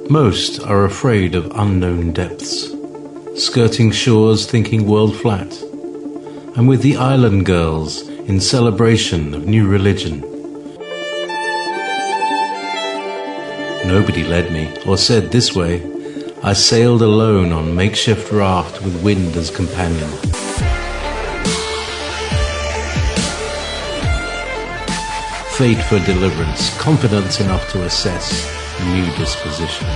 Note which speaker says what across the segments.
Speaker 1: Most are afraid of unknown depths, skirting shores thinking world flat, and with the island girls in celebration of new religion. Nobody led me or said this way. I sailed alone on makeshift raft with wind as companion. Fate for deliverance, confidence enough to assess new disposition.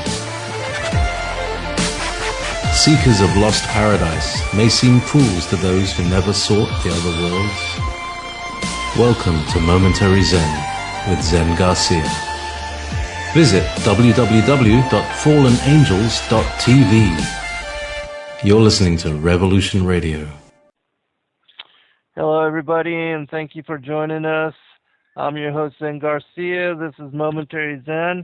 Speaker 1: Seekers of lost paradise may seem fools to those who never sought the other worlds. Welcome to Momentary Zen with Zen Garcia. Visit www.fallenangels.tv. You're listening to Revolution Radio.
Speaker 2: Hello, everybody, and thank you for joining us. I'm your host, Zen Garcia. This is Momentary Zen,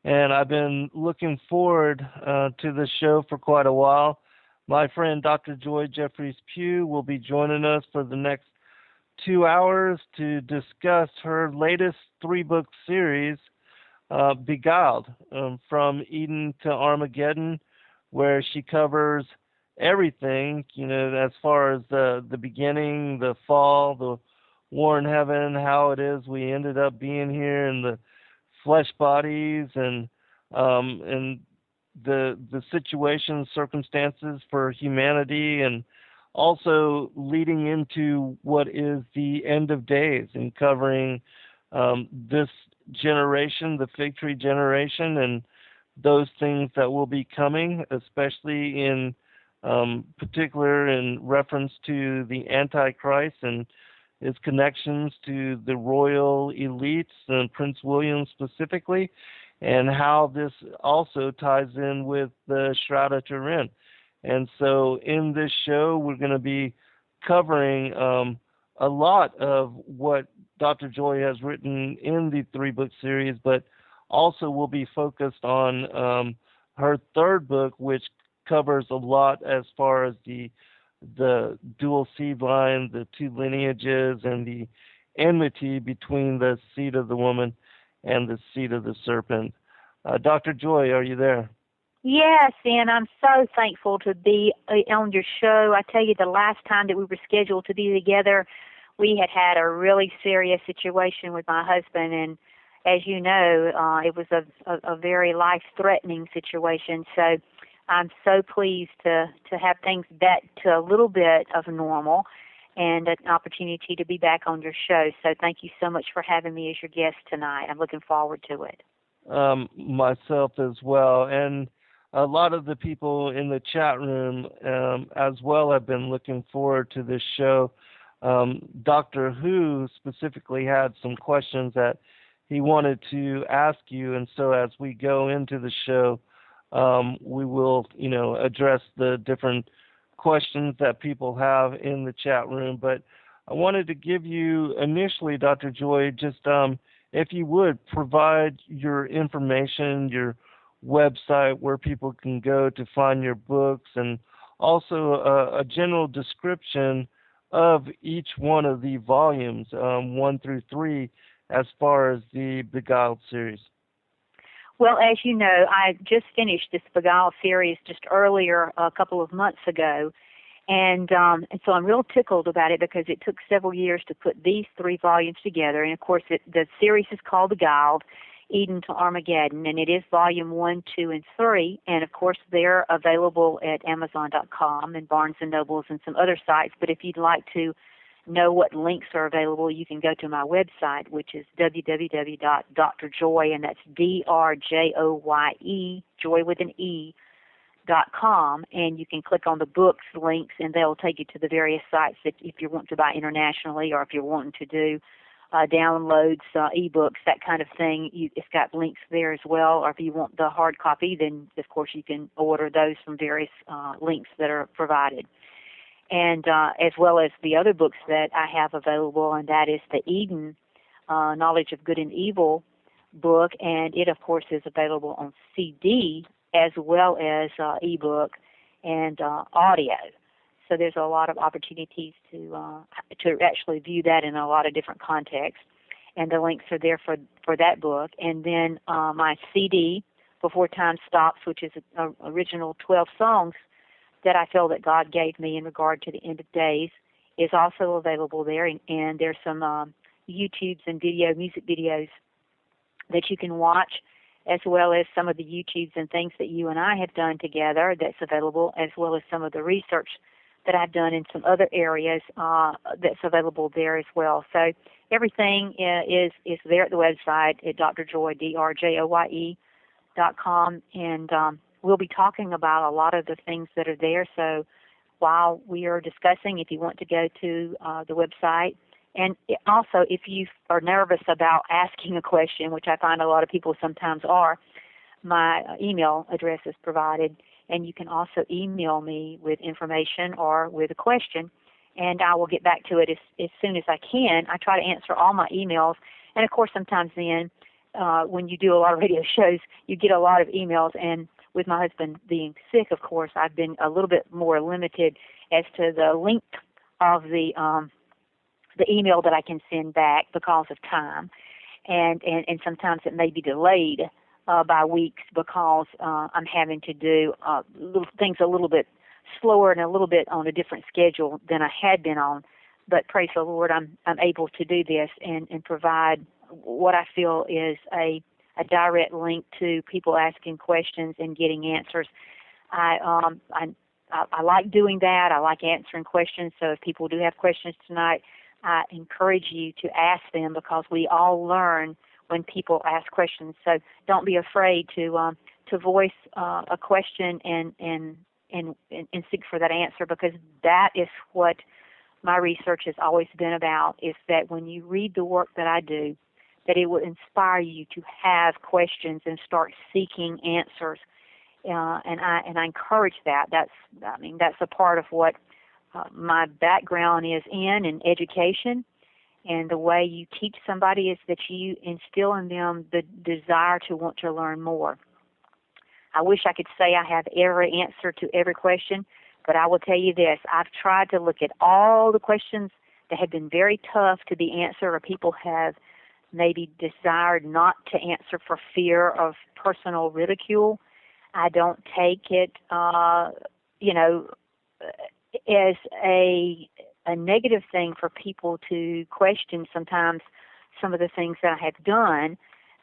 Speaker 2: and I've been looking forward to this show for quite a while. My friend, Dr. Joye Jeffy's Pugh, will be joining us for the next 2 hours to discuss her latest 3-book series, Beguiled, from Eden to Armageddon, where she covers everything, as far as the beginning, the fall, the war in heaven, how it is we ended up being here in the flesh bodies, and the situations, circumstances for humanity, and also leading into what is the end of days and covering this generation, the fig tree generation, and those things that will be coming, especially in particular in reference to the antichrist and his connections to the royal elites and Prince William specifically, and how this also ties in with the Shroud of Turin. And so in this show, we're going to be covering a lot of what Dr. Joye has written in the 3-book series, but also will be focused on her 3rd book, which covers a lot as far as the dual seed line, the 2 lineages, and the enmity between the seed of the woman and the seed of the serpent. Dr. Joye, are you there?
Speaker 3: Yes, and I'm so thankful to be on your show. I tell you, the last time that we were scheduled to be together, we had a really serious situation with my husband, and as you know, it was a very life-threatening situation. So I'm so pleased to have things back to a little bit of normal and an opportunity to be back on your show. So thank you so much for having me as your guest tonight. I'm looking forward to it.
Speaker 2: Myself as well. And a lot of the people in the chat room as well have been looking forward to this show. Dr. Who specifically had some questions that he wanted to ask you, and so as we go into the show, we will, address the different questions that people have in the chat room. But I wanted to give you initially, Dr. Joye, just if you would provide your information, your website, where people can go to find your books, and also a general description of each one of the volumes, 1 through 3, as far as the Beguiled series.
Speaker 3: Well, as you know, I just finished this Beguiled series just earlier, a couple of months ago, and so I'm real tickled about it because it took several years to put these 3 volumes together. And of course, the series is called Beguiled, Eden to Armageddon, and it is volume 1, 2, and 3. And of course, they're available at Amazon.com and Barnes and Nobles and some other sites. But if you'd like to know what links are available, you can go to my website, which is www.drjoye, and that's DRJOYE, Joy with an E, .com, and you can click on the books links, and they'll take you to the various sites that if you want to buy internationally, or if you're wanting to do downloads, ebooks, that kind of thing. It's got links there as well. Or if you want the hard copy, then of course you can order those from various links that are provided. And as well as the other books that I have available, and that is the Eden, Knowledge of Good and Evil book, and it of course is available on CD as well as ebook and audio. So there's a lot of opportunities to actually view that in a lot of different contexts, and the links are there for that book. And then my CD, Before Time Stops, which is an original 12 songs that I feel that God gave me in regard to the end of days, is also available there. And there's some YouTubes and music videos that you can watch, as well as some of the YouTubes and things that you and I have done together that's available, as well as some of the research that I've done in some other areas that's available there as well. So everything is there at the website at drjoye, drjoye.com, and we'll be talking about a lot of the things that are there. So while we are discussing, if you want to go to the website, and also if you are nervous about asking a question, which I find a lot of people sometimes are, my email address is provided, and you can also email me with information or with a question, and I will get back to it as soon as I can. I try to answer all my emails, and of course sometimes then when you do a lot of radio shows, you get a lot of emails, and with my husband being sick, of course, I've been a little bit more limited as to the length of the email that I can send back because of time, and sometimes it may be delayed by weeks because I'm having to do little things a little bit slower and a little bit on a different schedule than I had been on. But praise the Lord, I'm able to do this and provide what I feel is a direct link to people asking questions and getting answers. I like doing that. I like answering questions. So if people do have questions tonight, I encourage you to ask them, because we all learn when people ask questions. So don't be afraid to voice a question and seek for that answer, because that is what my research has always been about, is that when you read the work that I do, that it will inspire you to have questions and start seeking answers. And I encourage that. That's a part of what my background is in education. And the way you teach somebody is that you instill in them the desire to want to learn more. I wish I could say I have every answer to every question, but I will tell you this. I've tried to look at all the questions that have been very tough to be answered, or people have maybe desired not to answer for fear of personal ridicule. I don't take it, as a negative thing for people to question sometimes some of the things that I have done,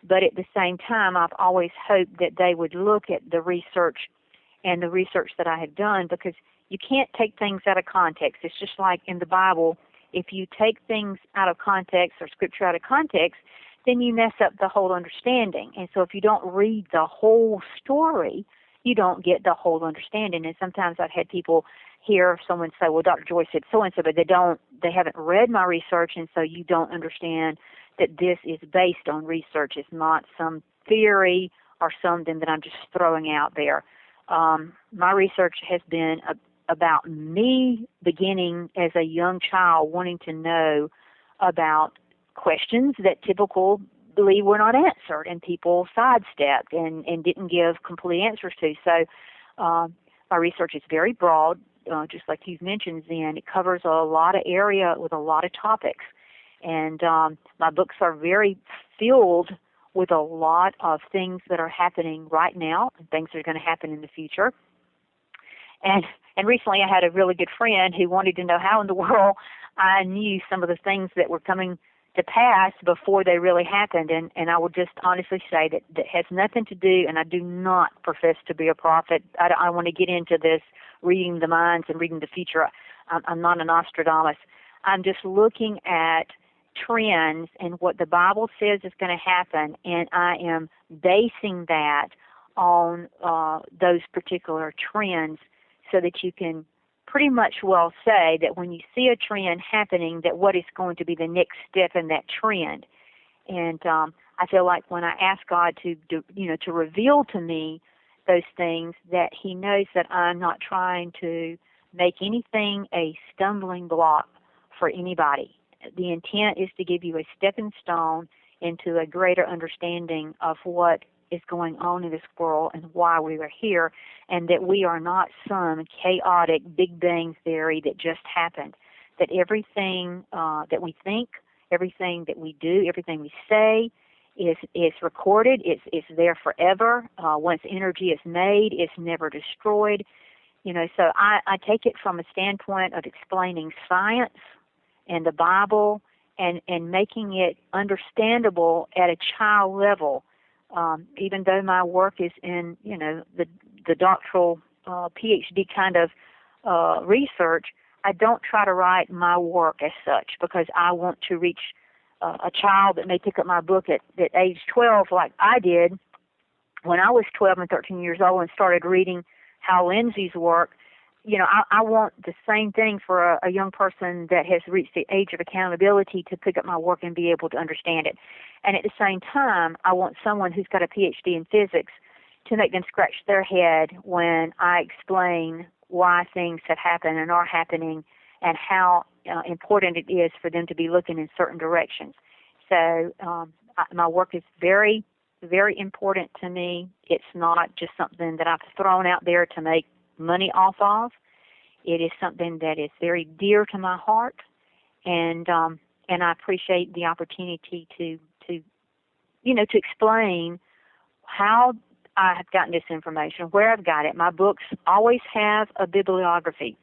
Speaker 3: but at the same time, I've always hoped that they would look at the research and the research that I have done, because you can't take things out of context. It's just like in the Bible, if you take things out of context or scripture out of context, then you mess up the whole understanding. And so if you don't read the whole story, you don't get the whole understanding. And sometimes I've had people hear someone say, well, Dr. Joye said so-and-so, but they haven't read my research, and so you don't understand that this is based on research. It's not some theory or something that I'm just throwing out there. My research has been about me beginning as a young child wanting to know about questions that typically were not answered, and people sidestepped and didn't give complete answers to. So my research is very broad. Just like you've mentioned, Zen, it covers a lot of area with a lot of topics. And my books are very filled with a lot of things that are happening right now and things that are going to happen in the future. And recently I had a really good friend who wanted to know how in the world I knew some of the things that were coming to pass before they really happened. And I will just honestly say that has nothing to do, and I do not profess to be a prophet. I want to get into this reading the minds and reading the future. I'm not an Nostradamus. I'm just looking at trends and what the Bible says is going to happen, and I am basing that on those particular trends, so that you can pretty much well say that when you see a trend happening, that what is going to be the next step in that trend. And I feel like when I ask God to reveal to me those things, that He knows that I'm not trying to make anything a stumbling block for anybody. The intent is to give you a stepping stone into a greater understanding of what is going on in this world and why we are here, and that we are not some chaotic Big Bang theory that just happened. That everything that we think, everything that we do, everything we say is recorded. It's there forever. Once energy is made, it's never destroyed. So I take it from a standpoint of explaining science and the Bible and making it understandable at a child level. Even though my work is in, the doctoral PhD kind of research, I don't try to write my work as such because I want to reach a child that may pick up my book at age 12 like I did when I was 12 and 13 years old and started reading Hal Lindsey's work. I want the same thing for a young person that has reached the age of accountability to pick up my work and be able to understand it. And at the same time, I want someone who's got a PhD in physics to make them scratch their head when I explain why things have happened and are happening and how important it is for them to be looking in certain directions. So my work is very, very important to me. It's not just something that I've thrown out there to make money off of. It is something that is very dear to my heart, and I appreciate the opportunity to explain how I have gotten this information, where I've got it. My books always have a bibliography.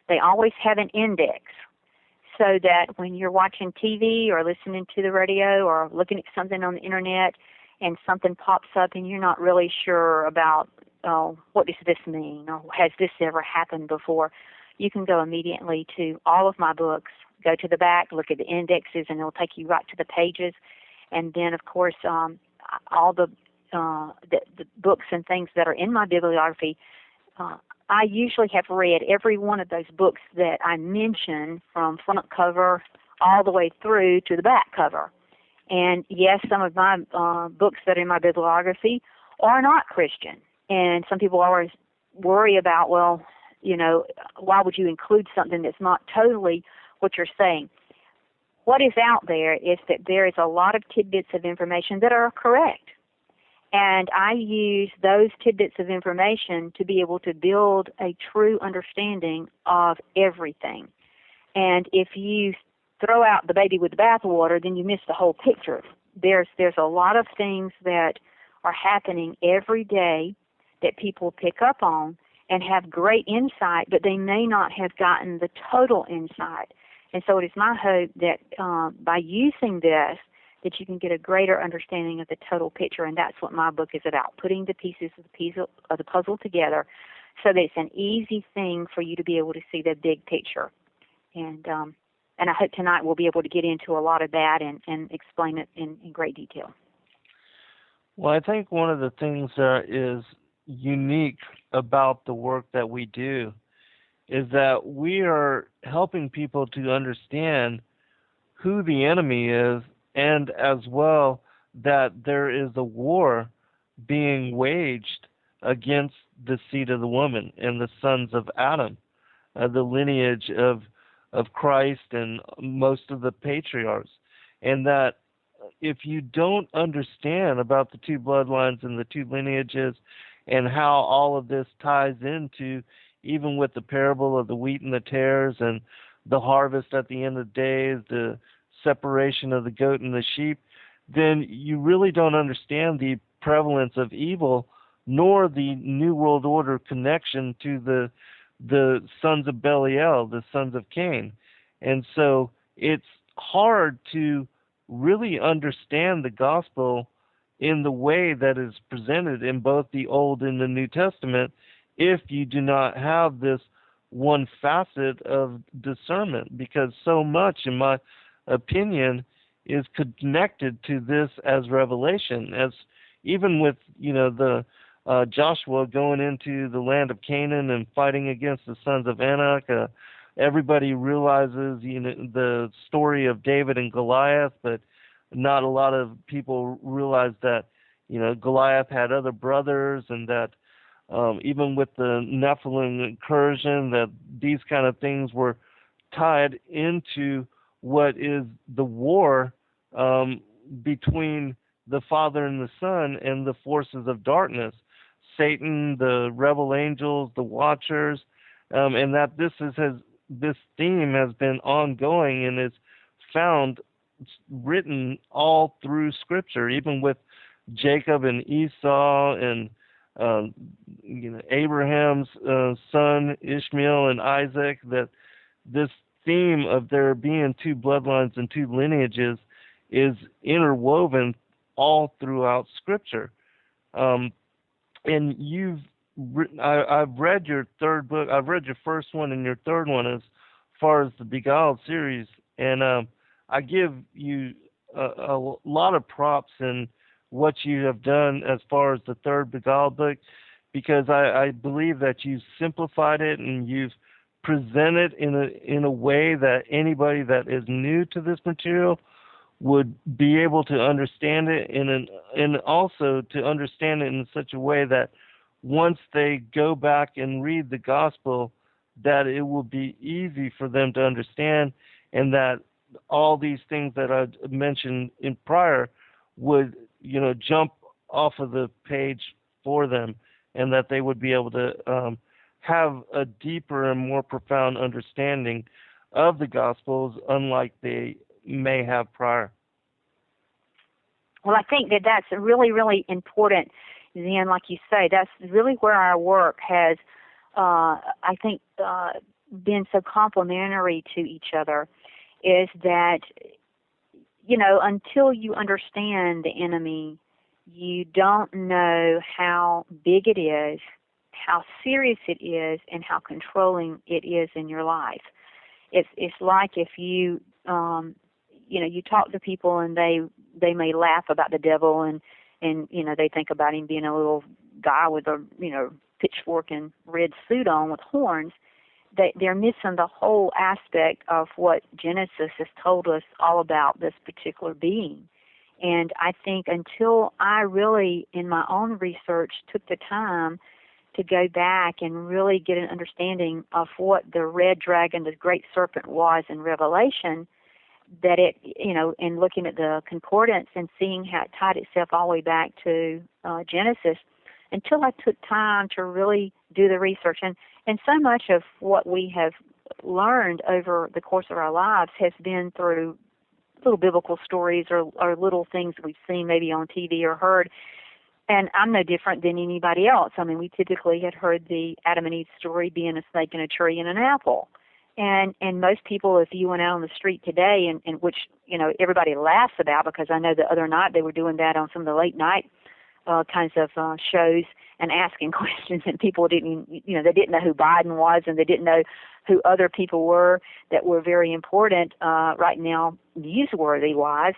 Speaker 3: They always have an index, so that when you're watching TV or listening to the radio or looking at something on the internet and something pops up and you're not really sure about what does this mean, or has this ever happened before, you can go immediately to all of my books, go to the back, look at the indexes, and it'll take you right to the pages. And then, of course, all the books and things that are in my bibliography, I usually have read every one of those books that I mention from front cover all the way through to the back cover. And yes, some of my books that are in my bibliography are not Christian. And some people always worry about, well, why would you include something that's not totally what you're saying? What is out there is that there is a lot of tidbits of information that are correct. And I use those tidbits of information to be able to build a true understanding of everything. And if you throw out the baby with the bathwater, then you miss the whole picture. There's a lot of things that are happening every day that people pick up on and have great insight, but they may not have gotten the total insight. And so it is my hope that by using this, that you can get a greater understanding of the total picture, and that's what my book is about, putting the pieces of the puzzle together so that it's an easy thing for you to be able to see the big picture. And I hope tonight we'll be able to get into a lot of that and explain it in great detail.
Speaker 2: Well, I think one of the things that is unique about the work that we do is that we are helping people to understand who the enemy is, and as well that there is a war being waged against the seed of the woman and the sons of Adam, the lineage of Christ and most of the patriarchs. And that if you don't understand about the two bloodlines and the two lineages and how all of this ties into, even with the parable of the wheat and the tares and the harvest at the end of days, the separation of the goat and the sheep, then you really don't understand the prevalence of evil, nor the New World Order connection to the sons of Belial, the sons of Cain. And so it's hard to really understand the gospel in the way that is presented in both the Old and the New Testament if you do not have this one facet of discernment, because so much, in my opinion, is connected to this as revelation, as even with the Joshua going into the land of Canaan and fighting against the sons of Anak. Everybody realizes the story of David and Goliath, but not a lot of people realize that Goliath had other brothers, and that even with the Nephilim incursion, that these kind of things were tied into what is the war between the Father and the Son and the forces of darkness, Satan, the rebel angels, the Watchers, and that this theme has been ongoing and is found written all through Scripture, even with Jacob and Esau and Abraham's son Ishmael and Isaac, that this theme of there being two bloodlines and two lineages is interwoven all throughout Scripture. And I've read your third book. I've read your first one and your third one as far as the Beguiled series, and I give you a lot of props in what you have done as far as the third Beguiled book, because I believe that you've simplified it and you've presented in a way that anybody that is new to this material would be able to understand it, and also to understand it in such a way that once they go back and read the gospel, that it will be easy for them to understand, and that all these things that I mentioned in prior would, jump off of the page for them, and that they would be able to have a deeper and more profound understanding of the Gospels, unlike they may have prior.
Speaker 3: Well, I think that that's really, really important, Zen. Like you say, that's really where our work has, I think, been so complementary to each other, is that, until you understand the enemy, you don't know how big it is, how serious it is, and how controlling it is in your life. It's like if you you talk to people and they may laugh about the devil and they think about him being a little guy with a pitchfork and red suit on with horns. They're missing the whole aspect of what Genesis has told us all about this particular being. And I think until I really, in my own research, took the time to go back and really get an understanding of what the red dragon, the great serpent, was in Revelation, that it, and looking at the concordance and seeing how it tied itself all the way back to Genesis, until I took time to really do the research. And so much of what we have learned over the course of our lives has been through little biblical stories or little things we've seen maybe on TV or heard. And I'm no different than anybody else. I mean, we typically had heard the Adam and Eve story, being a snake and a tree and an apple. And most people, if you went out on the street today, and which, everybody laughs about, because I know the other night they were doing that on some of the late night kinds of shows and asking questions, and people didn't, they didn't know who Biden was, and they didn't know who other people were that were very important right now, newsworthy-wise.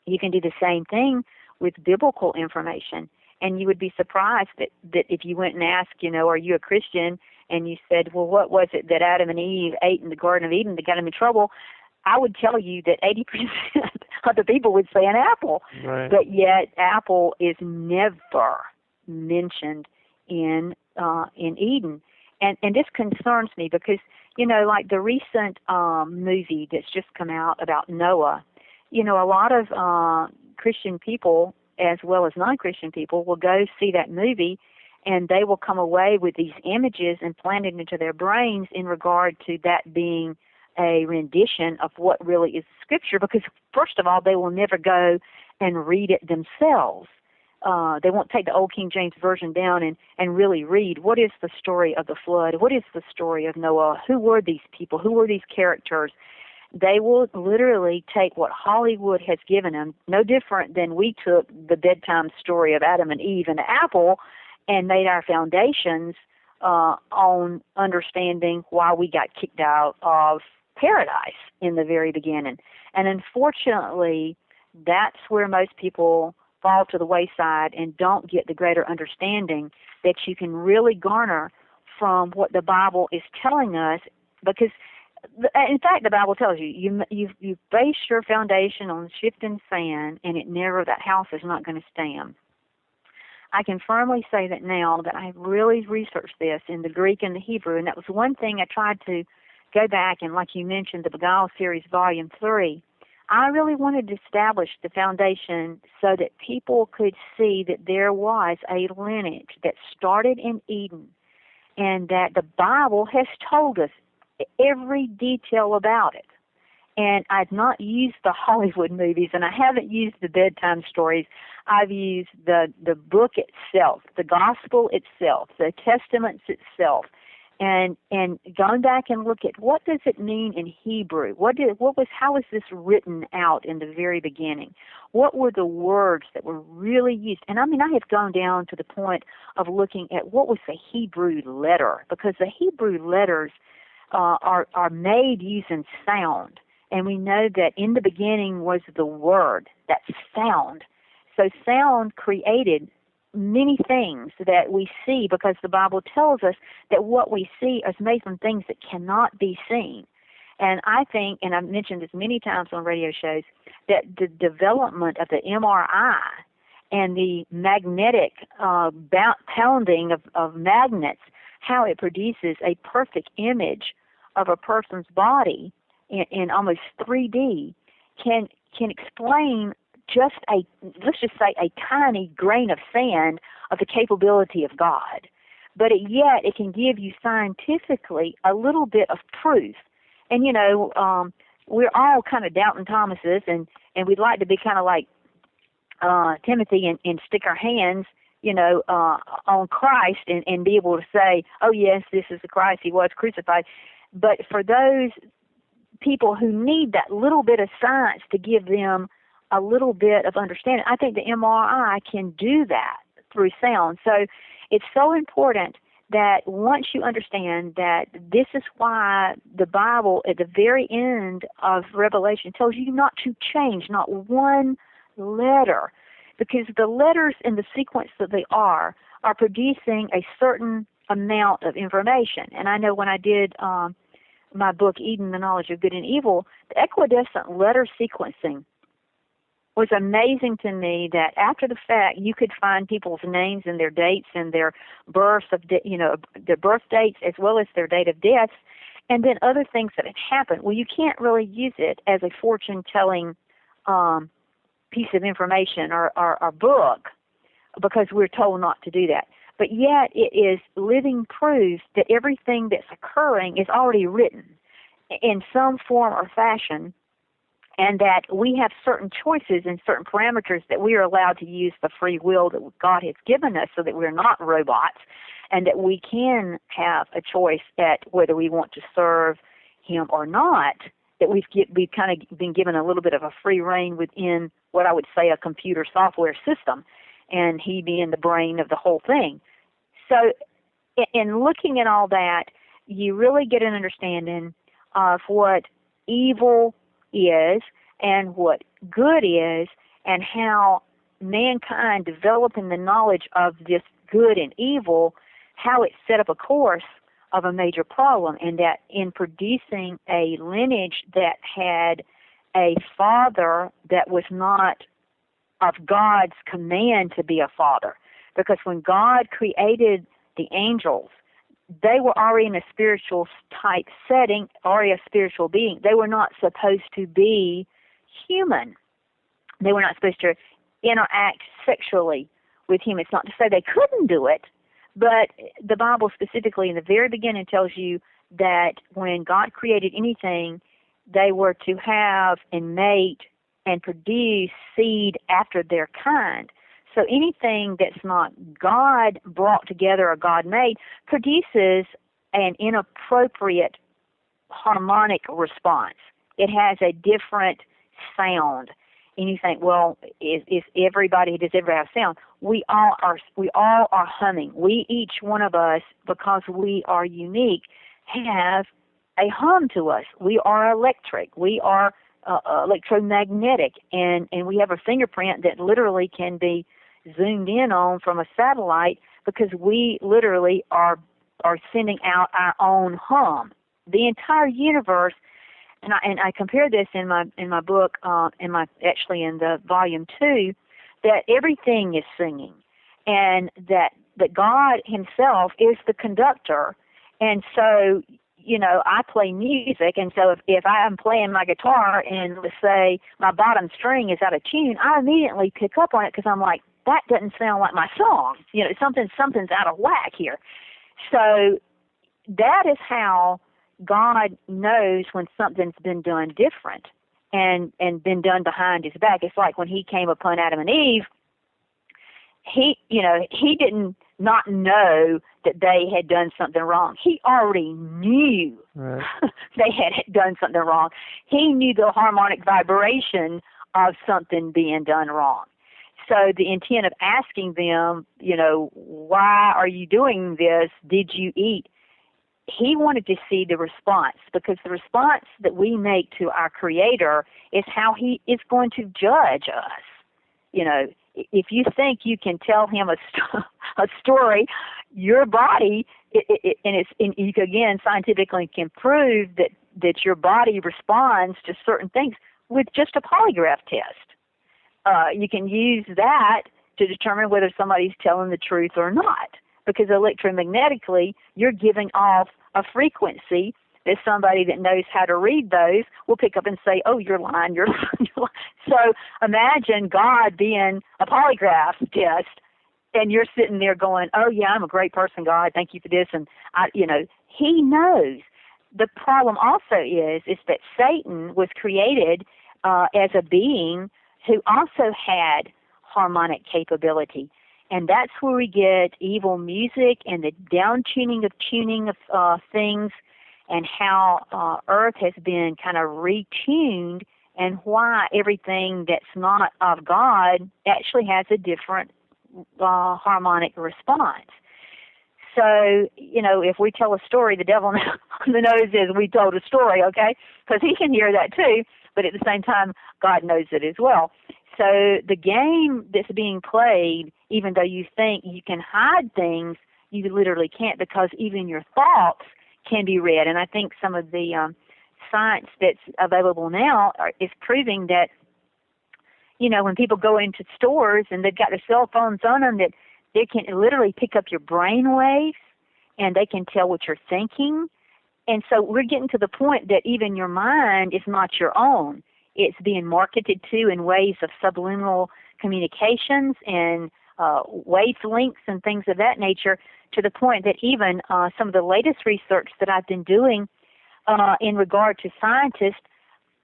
Speaker 3: You can do the same thing with biblical information, and you would be surprised that if you went and asked, are you a Christian, and you said, well, what was it that Adam and Eve ate in the Garden of Eden that got them in trouble? I would tell you that 80% of the people would say an apple.
Speaker 2: Right.
Speaker 3: But yet apple is never mentioned in Eden. And this concerns me because, like the recent movie that's just come out about Noah, a lot of Christian people as well as non-Christian people will go see that movie, and they will come away with these images implanted into their brains in regard to that being a rendition of what really is Scripture, because first of all, they will never go and read it themselves. They won't take the old King James Version down and really read what is the story of the flood, what is the story of Noah, who were these people, who were these characters. They will literally take what Hollywood has given them, no different than we took the bedtime story of Adam and Eve and the apple, and made our foundations on understanding why we got kicked out of paradise in the very beginning. And unfortunately, that's where most people fall to the wayside and don't get the greater understanding that you can really garner from what the Bible is telling us, because in fact, the Bible tells you base your foundation on shifting sand, and that house is not going to stand. I can firmly say that now that I've really researched this in the Greek and the Hebrew, and that was one thing I tried to go back and, like you mentioned, the Beguiled series, Volume 3. I really wanted to establish the foundation so that people could see that there was a lineage that started in Eden, and that the Bible has told us every detail about it. And I've not used the Hollywood movies, and I haven't used the bedtime stories. I've used the book itself, the gospel itself, the testaments itself, and going back and look at what does it mean in Hebrew? How was this written out in the very beginning? What were the words that were really used? And I mean, I have gone down to the point of looking at what was the Hebrew letter, because the Hebrew letters are made using sound. And we know that in the beginning was the Word, that sound. So sound created many things that we see, because the Bible tells us that what we see is made from things that cannot be seen. And I think, and I've mentioned this many times on radio shows, that the development of the MRI and the magnetic pounding of magnets, how it produces a perfect image of a person's body in almost 3D, can explain just let's just say a tiny grain of sand of the capability of God. But yet it can give you scientifically a little bit of proof. And, we're all kind of doubting Thomases, and we'd like to be kind of like Timothy and stick our hands, on Christ and be able to say, oh, yes, this is the Christ, he was crucified. But for those people who need that little bit of science to give them a little bit of understanding, I think the MRI can do that through sound. So it's so important that once you understand that this is why the Bible at the very end of Revelation tells you not to change not one letter, because the letters in the sequence that they are producing a certain amount of information. And I know when I did my book, Eden, the Knowledge of Good and Evil, the equidistant letter sequencing was amazing to me, that after the fact you could find people's names and their dates and their births their birth dates as well as their date of death, and then other things that had happened. Well, you can't really use it as a fortune-telling piece of information or book, because we're told not to do that. But yet it is living proof that everything that's occurring is already written in some form or fashion, and that we have certain choices and certain parameters that we are allowed to use the free will that God has given us, so that we're not robots, and that we can have a choice at whether we want to serve him or not, that we've kind of been given a little bit of a free rein within what I would say a computer software system, and he being the brain of the whole thing. So in looking at all that, you really get an understanding of what evil is and what good is, and how mankind developing the knowledge of this good and evil, how it set up a course of a major problem, and that in producing a lineage that had a father that was not of God's command to be a father. Because when God created the angels, they were already in a spiritual type setting, already a spiritual being. They were not supposed to be human. They were not supposed to interact sexually with humans. It's not to say they couldn't do it, but the Bible specifically in the very beginning tells you that when God created anything, they were to have and mate and produce seed after their kind. So anything that's not God brought together or God made produces an inappropriate harmonic response. It has a different sound. And you think, well, does everybody have sound? We all are humming. We, each one of us, because we are unique, have a hum to us. We are electric. We are electromagnetic, and we have a fingerprint that literally can be zoomed in on from a satellite, because we literally are sending out our own hum. The entire universe, and I compare this in my book, in the volume 2, that everything is singing, and that God himself is the conductor. And so, I play music, and so if I am playing my guitar and let's say my bottom string is out of tune, I immediately pick up on it, because I'm like, that doesn't sound like my song. Something's out of whack here. So that is how God knows when something's been done different and been done behind his back. It's like when he came upon Adam and Eve, he didn't not know that they had done something wrong. He already knew
Speaker 2: Right.
Speaker 3: they had done something wrong. He knew the harmonic vibration of something being done wrong. So the intent of asking them, why are you doing this? Did you eat? He wanted to see the response, because the response that we make to our Creator is how he is going to judge us. If you think you can tell him a story, your body, and you again scientifically can prove that your body responds to certain things with just a polygraph test. You can use that to determine whether somebody's telling the truth or not, because electromagnetically you're giving off a frequency that somebody that knows how to read those will pick up and say, oh, you're lying, you're lying, you're lying. So imagine God being a polygraph test, and you're sitting there going, oh, yeah, I'm a great person, God, thank you for this. And, he knows. The problem also is that Satan was created as a being who also had harmonic capability. And that's where we get evil music and the down-tuning of things, and how Earth has been kind of retuned, and why everything that's not of God actually has a different harmonic response. So, if we tell a story, the devil on the nose is we told a story, okay? Because he can hear that too, but at the same time, God knows it as well. So the game that's being played, even though you think you can hide things, you literally can't, because even your thoughts can be read. And I think some of the science that's available now is proving that, when people go into stores and they've got their cell phones on them, that they can literally pick up your brain waves, and they can tell what you're thinking. And so we're getting to the point that even your mind is not your own. It's being marketed to in ways of subliminal communications and wavelengths and things of that nature, to the point that even some of the latest research that I've been doing in regard to scientists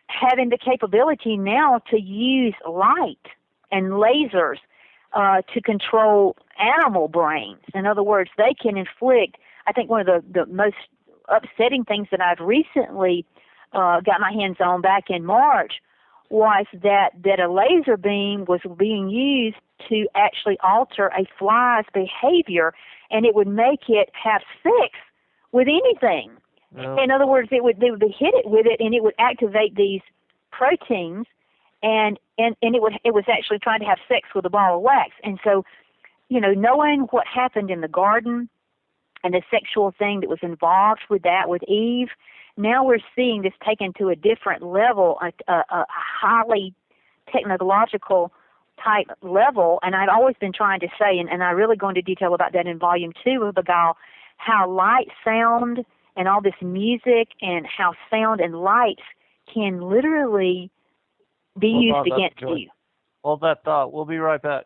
Speaker 3: having the capability now to use light and lasers to control animal brains. In other words, they can inflict, I think one of the most upsetting things that I've recently got my hands on back in March was that a laser beam was being used to actually alter a fly's behavior, and it would make it have sex with anything. Yeah. In other words, they would hit it with it, and it would activate these proteins, and it was actually trying to have sex with a ball of wax. And so, knowing what happened in the garden and the sexual thing that was involved with that with Eve, now we're seeing this taken to a different level, a highly technological type level. And I've always been trying to say, and I really go into detail about that in Volume 2 of Beguiled, how light, sound, and all this music, and how sound and light can literally be used against you.
Speaker 2: Hold that thought. We'll be right back.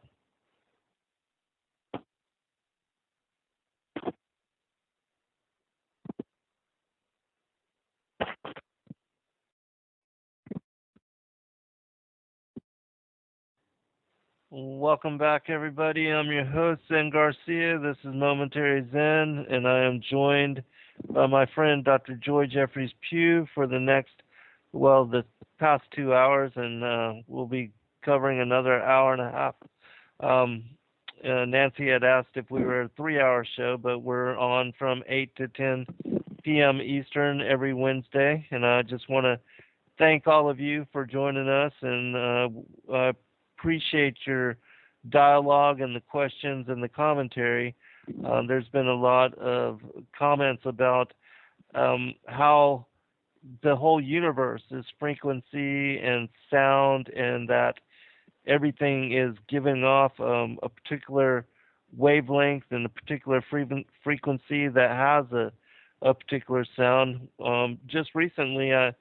Speaker 2: Welcome back, everybody. I'm your host, Zen Garcia. This is Momentary Zen, and I am joined by my friend, Dr. Joye Jeffries Pugh, for the past 2 hours, and we'll be covering another hour and a half. Nancy had asked if we were a 3-hour show, but we're on from 8 to 10 p.m. Eastern every Wednesday, and I just want to thank all of you for joining us, and I appreciate your dialogue and the questions and the commentary. There's been a lot of comments about how the whole universe is frequency and sound, and that everything is giving off a particular wavelength and a particular frequency that has a particular sound. Just recently, I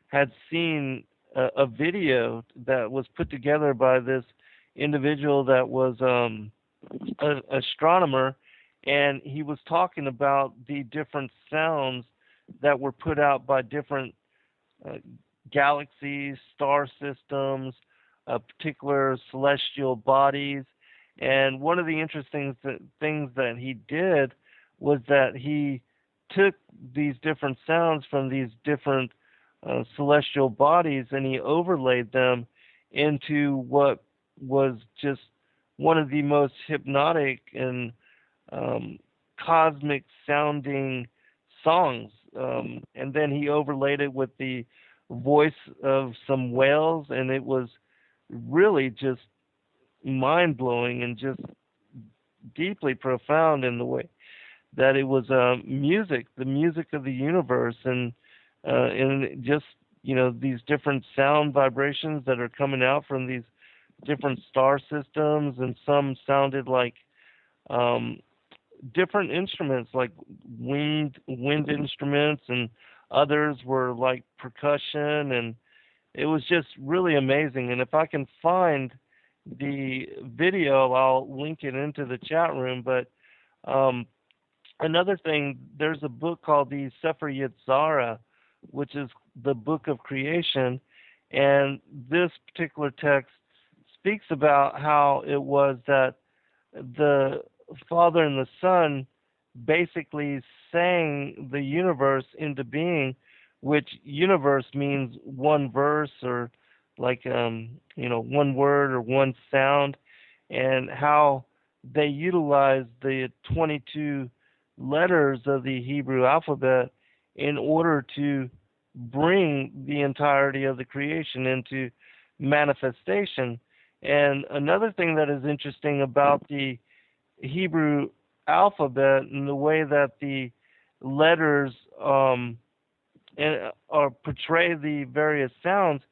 Speaker 2: had seen a video that was put together by this individual that was an astronomer, and he was talking about the different sounds that were put out by different galaxies, star systems, particular celestial bodies. And one of the interesting things that he did was that he took these different sounds from these different celestial bodies and he overlaid them into what was just one of the most hypnotic and cosmic sounding songs. And then he overlaid it with the voice of some whales, and it was really just mind-blowing and just deeply profound in the way that it was music, the music of the universe, and just, you know, these different sound vibrations that are coming out from these different star systems, and some sounded like different instruments, like wind instruments, and others were like percussion, and it was just really amazing. And if I can find the video, I'll link it into the chat room. But another thing, there's a book called the Sefer Yetzirah, which is the book of creation, and this particular text speaks about how it was that the Father and the Son basically sang the universe into being, which universe means one verse, or like one word or one sound, and how they utilized the 22 letters of the Hebrew alphabet in order to bring the entirety of the creation into manifestation. And another thing that is interesting about the Hebrew alphabet and the way that the letters portray the various sounds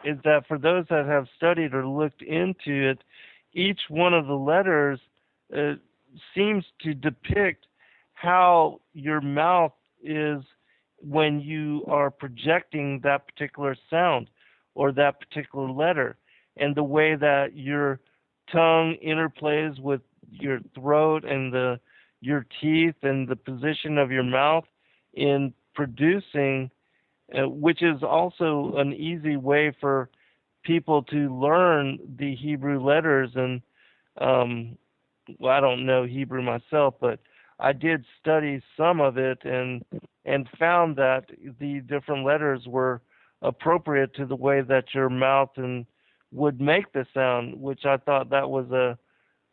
Speaker 2: is that for those that have studied or looked into it, each one of the letters seems to depict how your mouth is when you are projecting that particular sound or that particular letter, and the way that your tongue interplays with your throat and your teeth and the position of your mouth in producing, which is also an easy way for people to learn the Hebrew letters. And I don't know Hebrew myself, but I did study some of it and found that the different letters were appropriate to the way that your mouth would make the sound, which I thought that was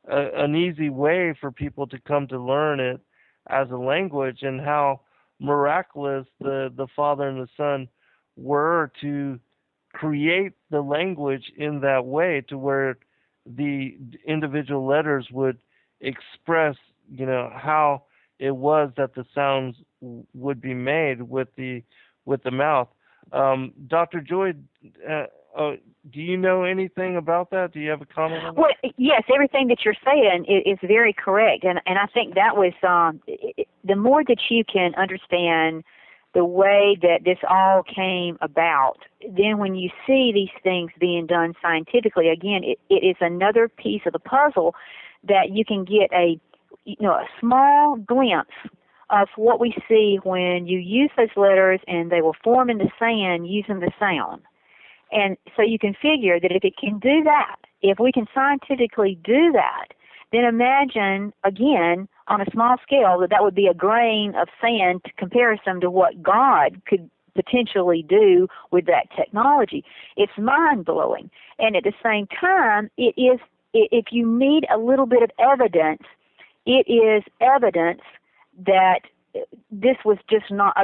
Speaker 2: an easy way for people to come to learn it as a language, and how miraculous the Father and the Son were to create the language in that way, to where the individual letters would express, how it was that the sounds would be made with the mouth. Dr. Joye, do you know anything about that? Do you have a comment on that?
Speaker 3: Well, yes, everything that you're saying is very correct, and I think that was the more that you can understand the way that this all came about, then when you see these things being done scientifically, again, it is another piece of the puzzle that you can get a small glimpse of what we see when you use those letters and they will form into sand using the sound. And so you can figure that if it can do that, if we can scientifically do that, then imagine, again, on a small scale, that would be a grain of sand to comparison to what God could potentially do with that technology. It's mind-blowing. And at the same time, it is, if you need a little bit of evidence, it is evidence that this was just not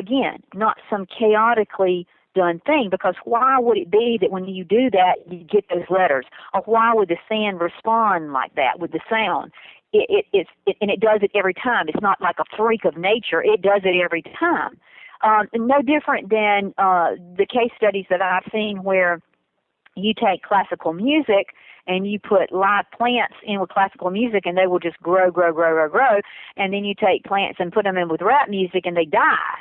Speaker 3: some chaotically done thing, because why would it be that when you do that, you get those letters? Or why would the sand respond like that with the sound? And it does it every time. It's not like a freak of nature. It does it every time. No different than the case studies that I've seen where you take classical music and you put live plants in with classical music and they will just grow. And then you take plants and put them in with rap music and they die.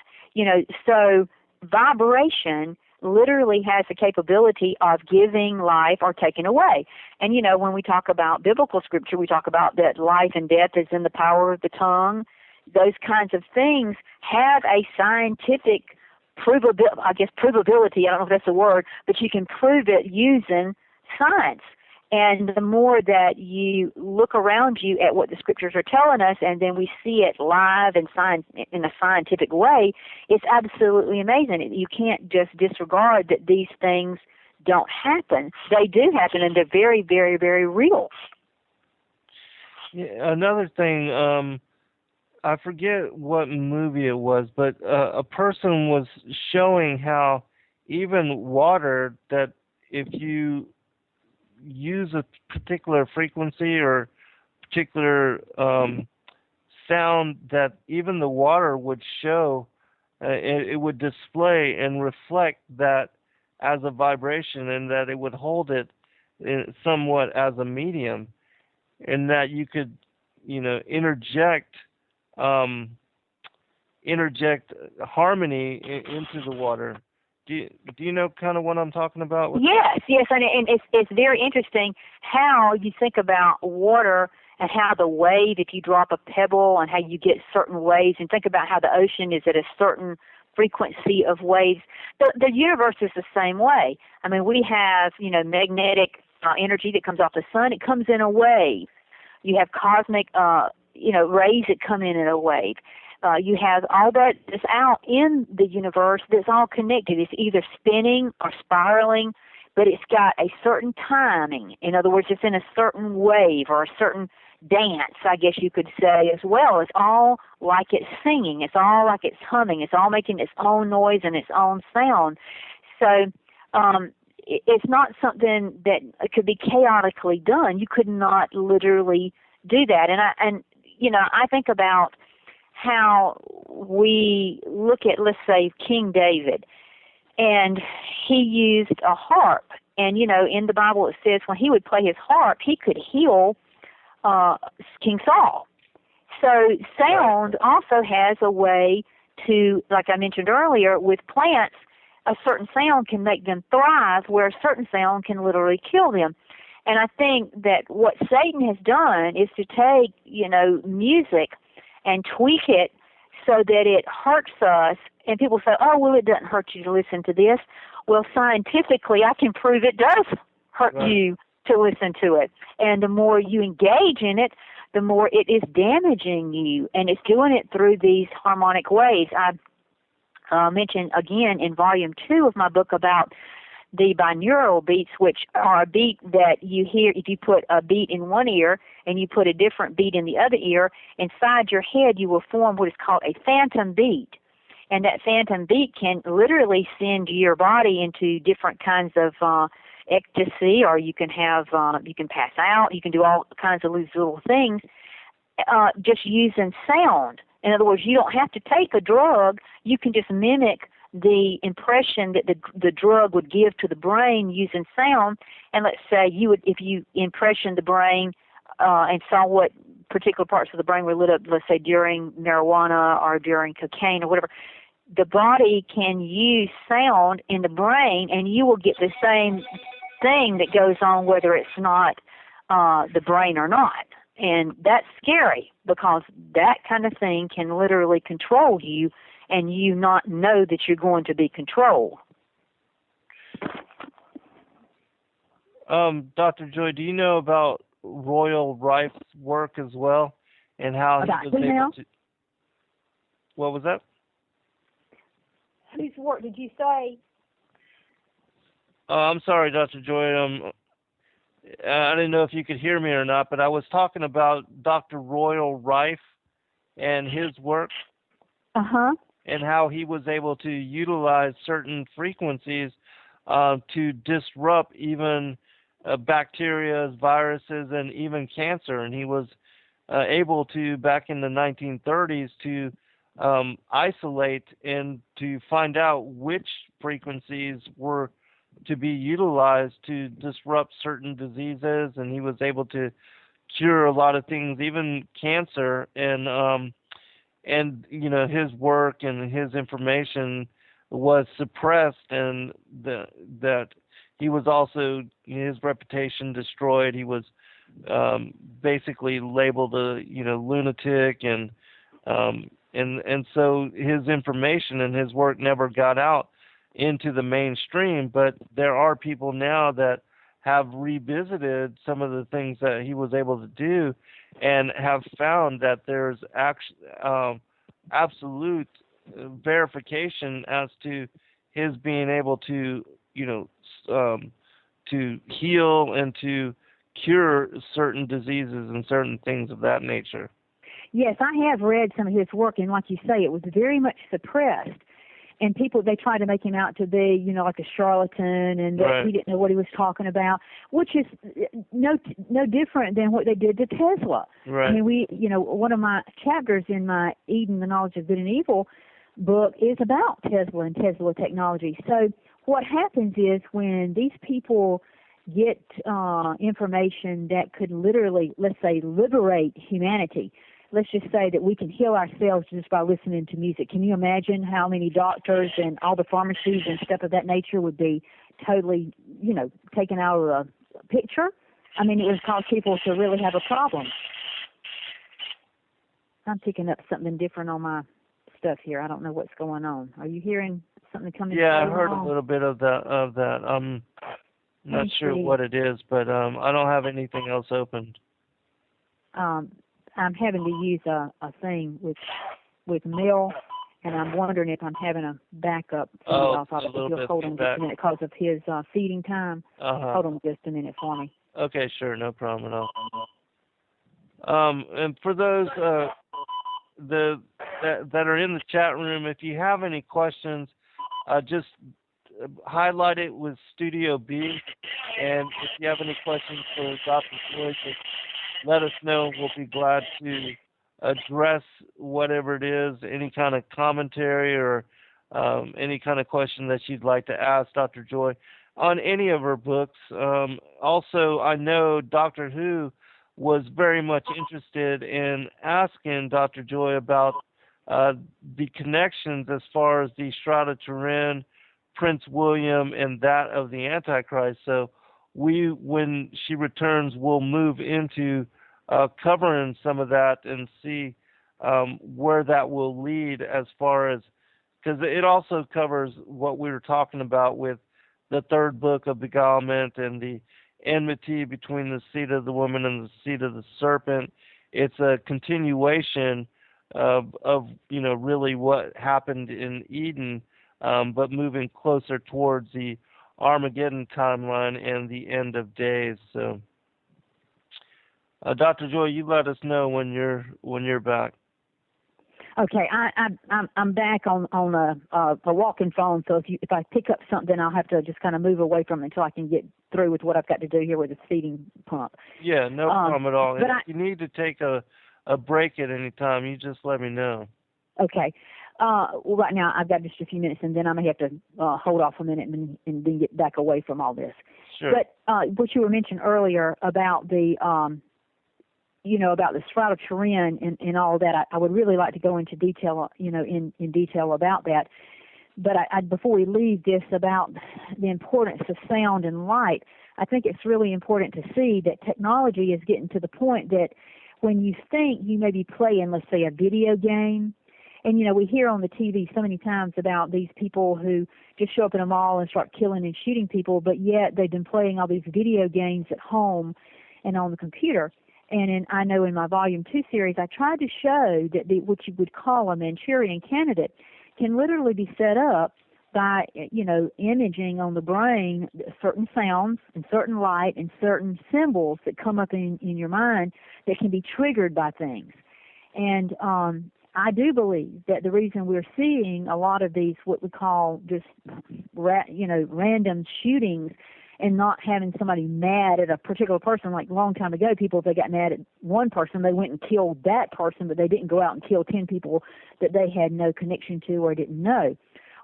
Speaker 3: So vibration literally has the capability of giving life or taking away. And, when we talk about biblical scripture, we talk about that life and death is in the power of the tongue. Those kinds of things have a scientific provability, I don't know if that's a word, but you can prove it using science. And the more that you look around you at what the scriptures are telling us, and then we see it live and in a scientific way, it's absolutely amazing. You can't just disregard that these things don't happen. They do happen, and they're very, very, very real.
Speaker 2: Yeah, another thing, I forget what movie it was, but a person was showing how even water, that if you use a particular frequency or particular sound, that even the water would show, it would display and reflect that as a vibration, and that it would hold it somewhat as a medium, and that you could, interject harmony into the water. Do you know kind of what I'm talking about?
Speaker 3: Yes, and it's very interesting how you think about water and how the wave, if you drop a pebble, and how you get certain waves, and think about how the ocean is at a certain frequency of waves. The universe is the same way. I mean, we have, magnetic energy that comes off the sun. It comes in a wave. You have cosmic, rays that come in a wave. You have all that is out in the universe that's all connected. It's either spinning or spiraling, but it's got a certain timing. In other words, it's in a certain wave or a certain dance, I guess you could say, as well. It's all like it's singing. It's all like it's humming. It's all making its own noise and its own sound. So it's not something that could be chaotically done. You could not literally do that. And I think about how we look at, let's say, King David, and he used a harp. And, in the Bible it says when he would play his harp, he could heal King Saul. So sound also has a way to, like I mentioned earlier, with plants, a certain sound can make them thrive, where a certain sound can literally kill them. And I think that what Satan has done is to take, music and tweak it so that it hurts us. And people say, oh, well, it doesn't hurt you to listen to this. Well, scientifically, I can prove it does hurt you to listen to it. And the more you engage in it, the more it is damaging you. And it's doing it through these harmonic waves. I mentioned, again, in Volume 2 of my book about the binaural beats, which are a beat that you hear if you put a beat in one ear and you put a different beat in the other ear. Inside your head, you will form what is called a phantom beat. And that phantom beat can literally send your body into different kinds of ecstasy, or you can have, you can pass out, you can do all kinds of these little things just using sound. In other words, you don't have to take a drug. You can just mimic the impression that the drug would give to the brain using sound. And let's say if you impression the brain and saw what particular parts of the brain were lit up, let's say during marijuana or during cocaine or whatever, the body can use sound in the brain, and you will get the same thing that goes on whether it's not the brain or not. And that's scary, because that kind of thing can literally control you, and you not know that you're going to be controlled.
Speaker 2: Dr. Joy, do you know about Royal Rife's work as well, and how he was able to? What was that?
Speaker 3: Whose work did you say?
Speaker 2: I'm sorry, Dr. Joy. I didn't know if you could hear me or not, but I was talking about Dr. Royal Rife and his work. And how he was able to utilize certain frequencies to disrupt even bacteria, viruses, and even cancer. And he was able to, back in the 1930s, to isolate and to find out which frequencies were to be utilized to disrupt certain diseases. And he was able to cure a lot of things, even cancer. And his work and his information was suppressed, and that he was also, his reputation destroyed. He was basically labeled a lunatic, and and so his information and his work never got out into the mainstream. But there are people now that have revisited some of the things that he was able to do, and have found that there's absolute verification as to his being able to, to heal and to cure certain diseases and certain things of that nature.
Speaker 3: Yes, I have read some of his work, and like you say, it was very much suppressed. And people, they tried to make him out to be, like a charlatan, and that
Speaker 2: Right.
Speaker 3: he didn't know what he was talking about, which is no different than what they did to Tesla.
Speaker 2: Right.
Speaker 3: I mean, one of my chapters in my Eden, the Knowledge of Good and Evil book is about Tesla and Tesla technology. So what happens is when these people get information that could literally, let's say, liberate humanity. Let's just say that we can heal ourselves just by listening to music. Can you imagine how many doctors and all the pharmacies and stuff of that nature would be totally, taken out of the picture? I mean, it would cause people to really have a problem. I'm picking up something different on my stuff here. I don't know what's going on. Are you hearing something coming?
Speaker 2: Yeah, I heard a little bit of that. I'm not sure what it is, but I don't have anything else opened.
Speaker 3: I'm having to use a thing with mail, and I'm wondering if I'm having a backup.
Speaker 2: Oh,
Speaker 3: if you'll hold on just a minute because of his feeding time. Hold on just a minute for me.
Speaker 2: Okay, sure, no problem at all. And for those that are in the chat room, if you have any questions, just highlight it with Studio B, and if you have any questions for Dr. Joye, just let us know. We'll be glad to address whatever it is, any kind of commentary or any kind of question that you'd like to ask Dr. Joye on any of her books. Also, I know Doctor Who was very much interested in asking Dr. Joye about the connections as far as the Shroud of Turin, Prince William, and that of the Antichrist. So when she returns, we'll move into covering some of that and see where that will lead, as far as, because it also covers what we were talking about with the third book of Beguilement and the enmity between the seed of the woman and the seed of the serpent. It's a continuation of really what happened in Eden, but moving closer towards the Armageddon timeline and the end of days. So, Dr. Joye, you let us know when you're back.
Speaker 3: Okay, I'm back on a walking phone. So if I pick up something, I'll have to just kind of move away from it until I can get through with what I've got to do here with the feeding pump.
Speaker 2: Yeah, no problem at all.
Speaker 3: But
Speaker 2: if you need to take a break at any time, you just let me know.
Speaker 3: Okay. Well, right now I've got just a few minutes, and then I'm gonna have to hold off a minute and then get back away from all this.
Speaker 2: Sure.
Speaker 3: But what you were mentioning earlier about the about the Shroud of Turin and all that, I would really like to go into detail, in detail about that. But before we leave this, about the importance of sound and light, I think it's really important to see that technology is getting to the point that when you think you may be playing, let's say, a video game, and, we hear on the TV so many times about these people who just show up in a mall and start killing and shooting people, but yet they've been playing all these video games at home and on the computer. And I know in my Volume 2 series, I tried to show that what you would call a Manchurian candidate can literally be set up by, imaging on the brain certain sounds and certain light and certain symbols that come up in your mind that can be triggered by things. And I do believe that the reason we're seeing a lot of these, what we call just, random shootings, and not having somebody mad at a particular person. Like a long time ago, people, if they got mad at one person, they went and killed that person, but they didn't go out and kill 10 people that they had no connection to or didn't know.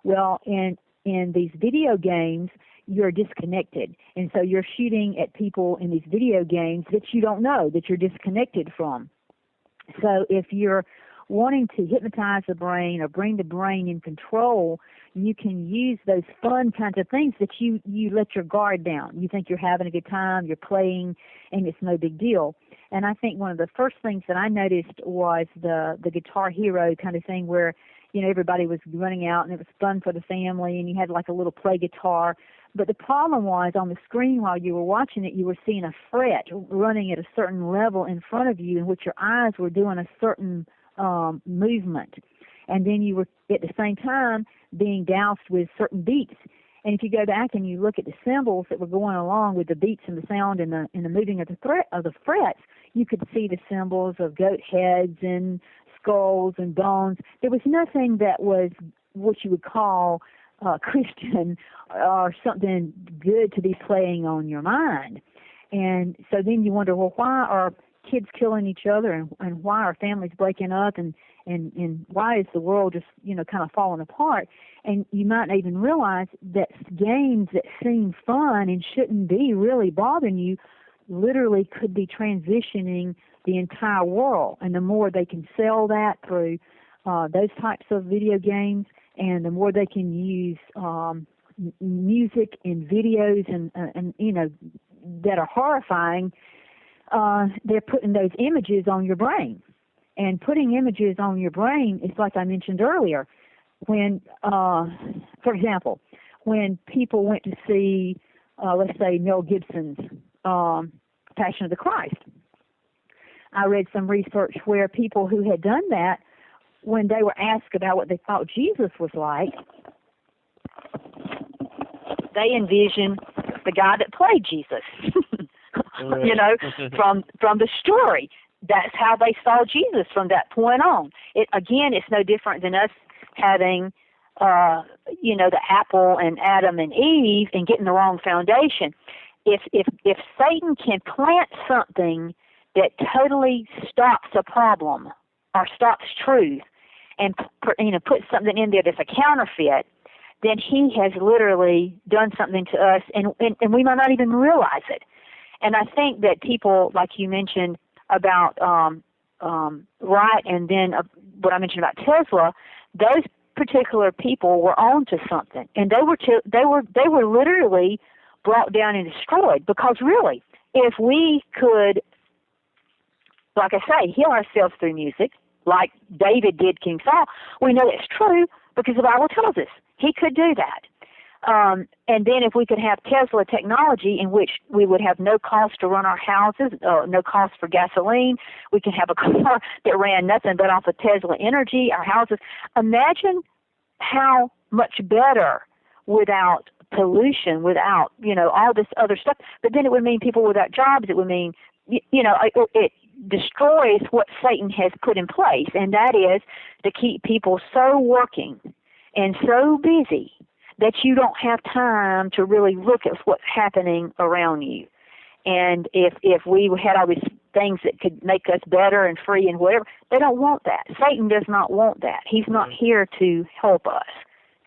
Speaker 3: Well, in these video games, you're disconnected. And so you're shooting at people in these video games that you don't know, that you're disconnected from. So if you're wanting to hypnotize the brain or bring the brain in control, you can use those fun kinds of things that you let your guard down. You think you're having a good time, you're playing, and it's no big deal. And I think one of the first things that I noticed was the Guitar Hero kind of thing where, everybody was running out and it was fun for the family and you had like a little play guitar. But the problem was on the screen while you were watching it, you were seeing a fret running at a certain level in front of you in which your eyes were doing a certain movement. And then you were at the same time being doused with certain beats. And if you go back and you look at the symbols that were going along with the beats and the sound and the moving of the frets, you could see the symbols of goat heads and skulls and bones. There was nothing that was what you would call Christian or something good to be playing on your mind. And so then you wonder, well, why are kids killing each other and why are families breaking up and why is the world just, kind of falling apart? And you might not even realize that games that seem fun and shouldn't be really bothering you literally could be transitioning the entire world. And the more they can sell that through those types of video games, and the more they can use music and videos and that are horrifying, they're putting those images on your brain. And putting images on your brain is like I mentioned earlier. When, for example, when people went to see, let's say, Mel Gibson's Passion of the Christ, I read some research where people who had done that, when they were asked about what they thought Jesus was like, they envisioned the guy that played Jesus, from the story. That's how they saw Jesus from that point on. It's no different than us having, the apple and Adam and Eve and getting the wrong foundation. If Satan can plant something that totally stops a problem or stops truth and put something in there that's a counterfeit, then he has literally done something to us, and we might not even realize it. And I think that people, like you mentioned about Wright, and then what I mentioned about Tesla, those particular people were on to something, and they were literally brought down and destroyed. Because really, if we could, like I say, heal ourselves through music, like David did King Saul, we know it's true because the Bible tells us he could do that. And then if we could have Tesla technology in which we would have no cost to run our houses, no cost for gasoline, we could have a car that ran nothing but off of Tesla energy, our houses. Imagine how much better without pollution, without, all this other stuff. But then it would mean people without jobs. It would mean, it destroys what Satan has put in place, and that is to keep people so working and so busy that you don't have time to really look at what's happening around you. And if we had all these things that could make us better and free and whatever, they don't want that. Satan does not want that. He's not here to help us.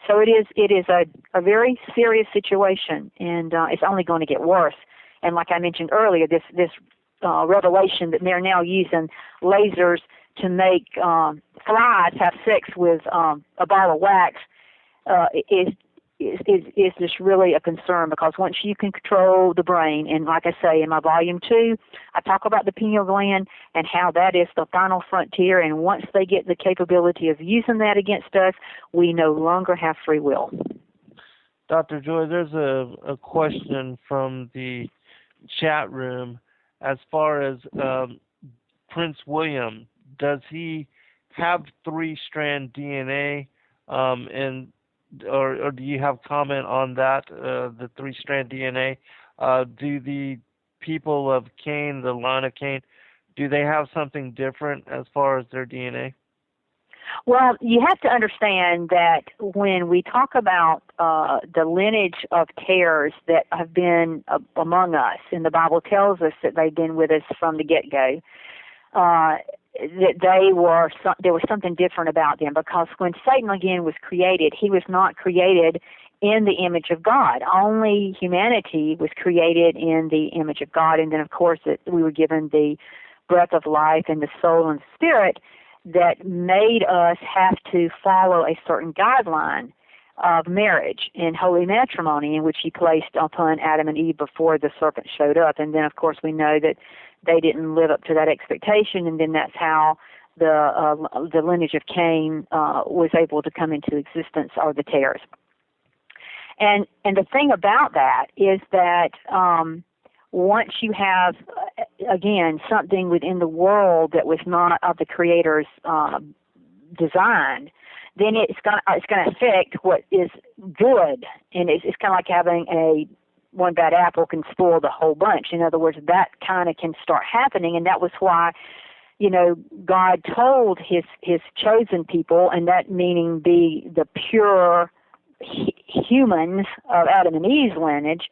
Speaker 3: So it is a very serious situation, and it's only going to get worse. And like I mentioned earlier, this revelation that they're now using lasers to make flies have sex with a ball of wax is just really a concern, because once you can control the brain, and like I say in my volume 2, I talk about the pineal gland and how that is the final frontier, and once they get the capability of using that against us, we no longer have free will.
Speaker 2: Dr. Joye, there's a question from the chat room as far as Prince William. Does he have 3-strand DNA, or do you have comment on that, the 3-strand DNA? Do the people of Cain, the line of Cain, do they have something different as far as their DNA?
Speaker 3: Well, you have to understand that when we talk about the lineage of tares that have been among us, and the Bible tells us that they've been with us from the get-go, that there was something different about them, because when Satan again was created, he was not created in the image of God. Only humanity was created in the image of God, and then of course we were given the breath of life and the soul and spirit that made us have to follow a certain guideline of marriage and holy matrimony, in which he placed upon Adam and Eve before the serpent showed up. And then of course we know that they didn't live up to that expectation, and then that's how the lineage of Cain was able to come into existence, or the tares. And the thing about that is that once you have, again, something within the world that was not of the Creator's design, then it's going to affect what is good, and it's kind of like having one bad apple can spoil the whole bunch. In other words, that kind of can start happening, and that was why, God told his chosen people, and that meaning the pure humans of Adam and Eve's lineage,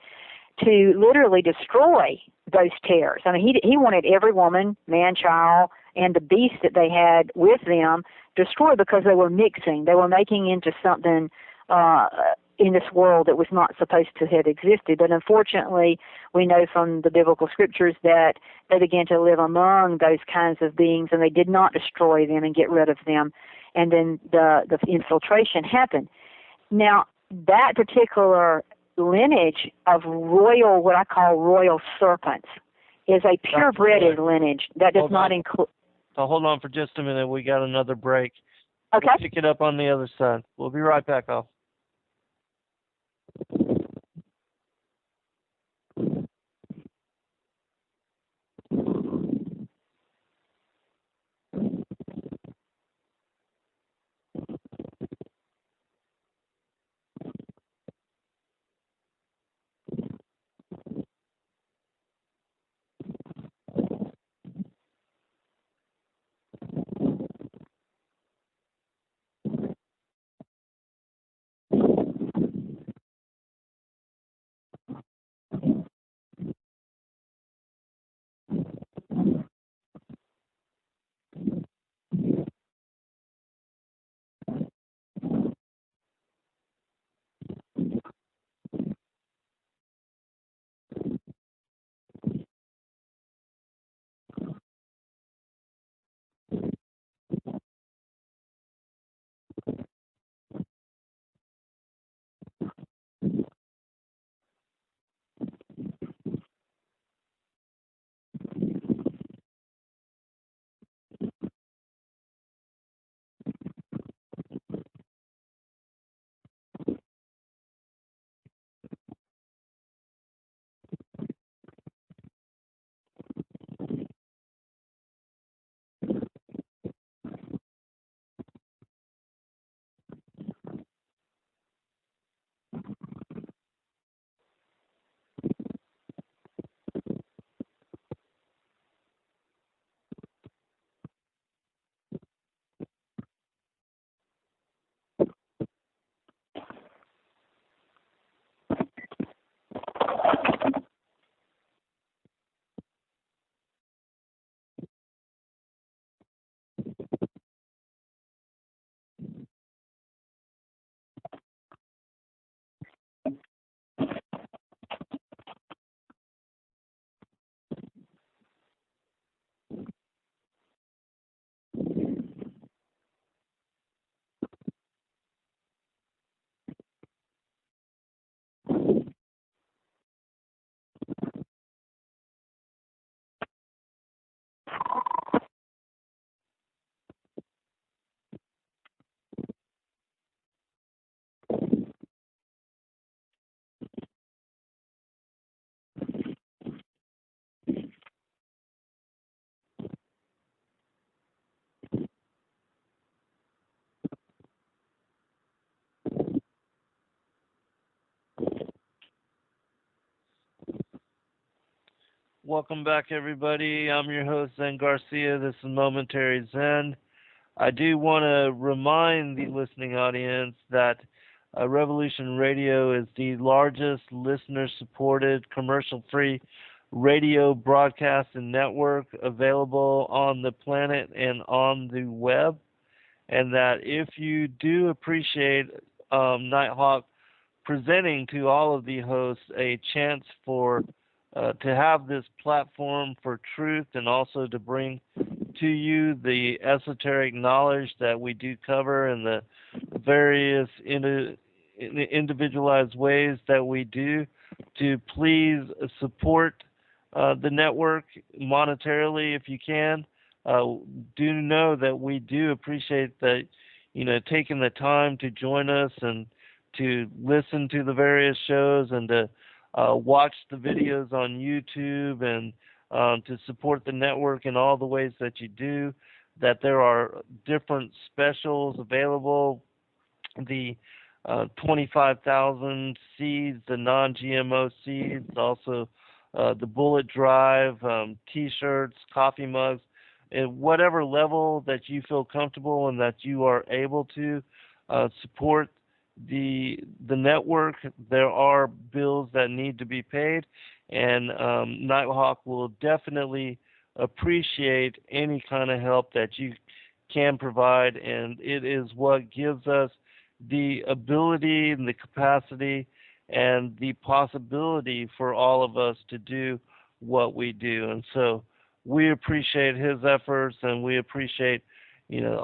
Speaker 3: to literally destroy those tares. I mean, he wanted every woman, man, child, and the beast that they had with them destroyed, because they were mixing. They were making into something in this world that was not supposed to have existed. But unfortunately, we know from the biblical scriptures that they began to live among those kinds of beings, and they did not destroy them and get rid of them. And then the infiltration happened. Now, that particular lineage of royal, what I call royal serpents, is a purebred lineage that does not include.
Speaker 2: So hold on for just a minute. We got another break.
Speaker 3: Okay.
Speaker 2: We'll pick it up on the other side. We'll be right back off. Welcome back, everybody. I'm your host, Zen Garcia. This is Momentary Zen. I do want to remind the listening audience that Revolution Radio is the largest listener-supported, commercial-free radio broadcast and network available on the planet and on the web. And that if you do appreciate Nighthawk presenting to all of the hosts a chance for to have this platform for truth, and also to bring to you the esoteric knowledge that we do cover in the various individualized ways that we do, to please support the network monetarily if you can, do know that we do appreciate that, taking the time to join us and to listen to the various shows and to watch the videos on YouTube and to support the network in all the ways that you do, that there are different specials available, the 25,000 seeds, the non-GMO seeds, also the bullet drive, T-shirts, coffee mugs, at whatever level that you feel comfortable and that you are able to support the network. There are bills that need to be paid, and Nighthawk will definitely appreciate any kind of help that you can provide, and it is what gives us the ability and the capacity and the possibility for all of us to do what we do. And so we appreciate his efforts, and we appreciate,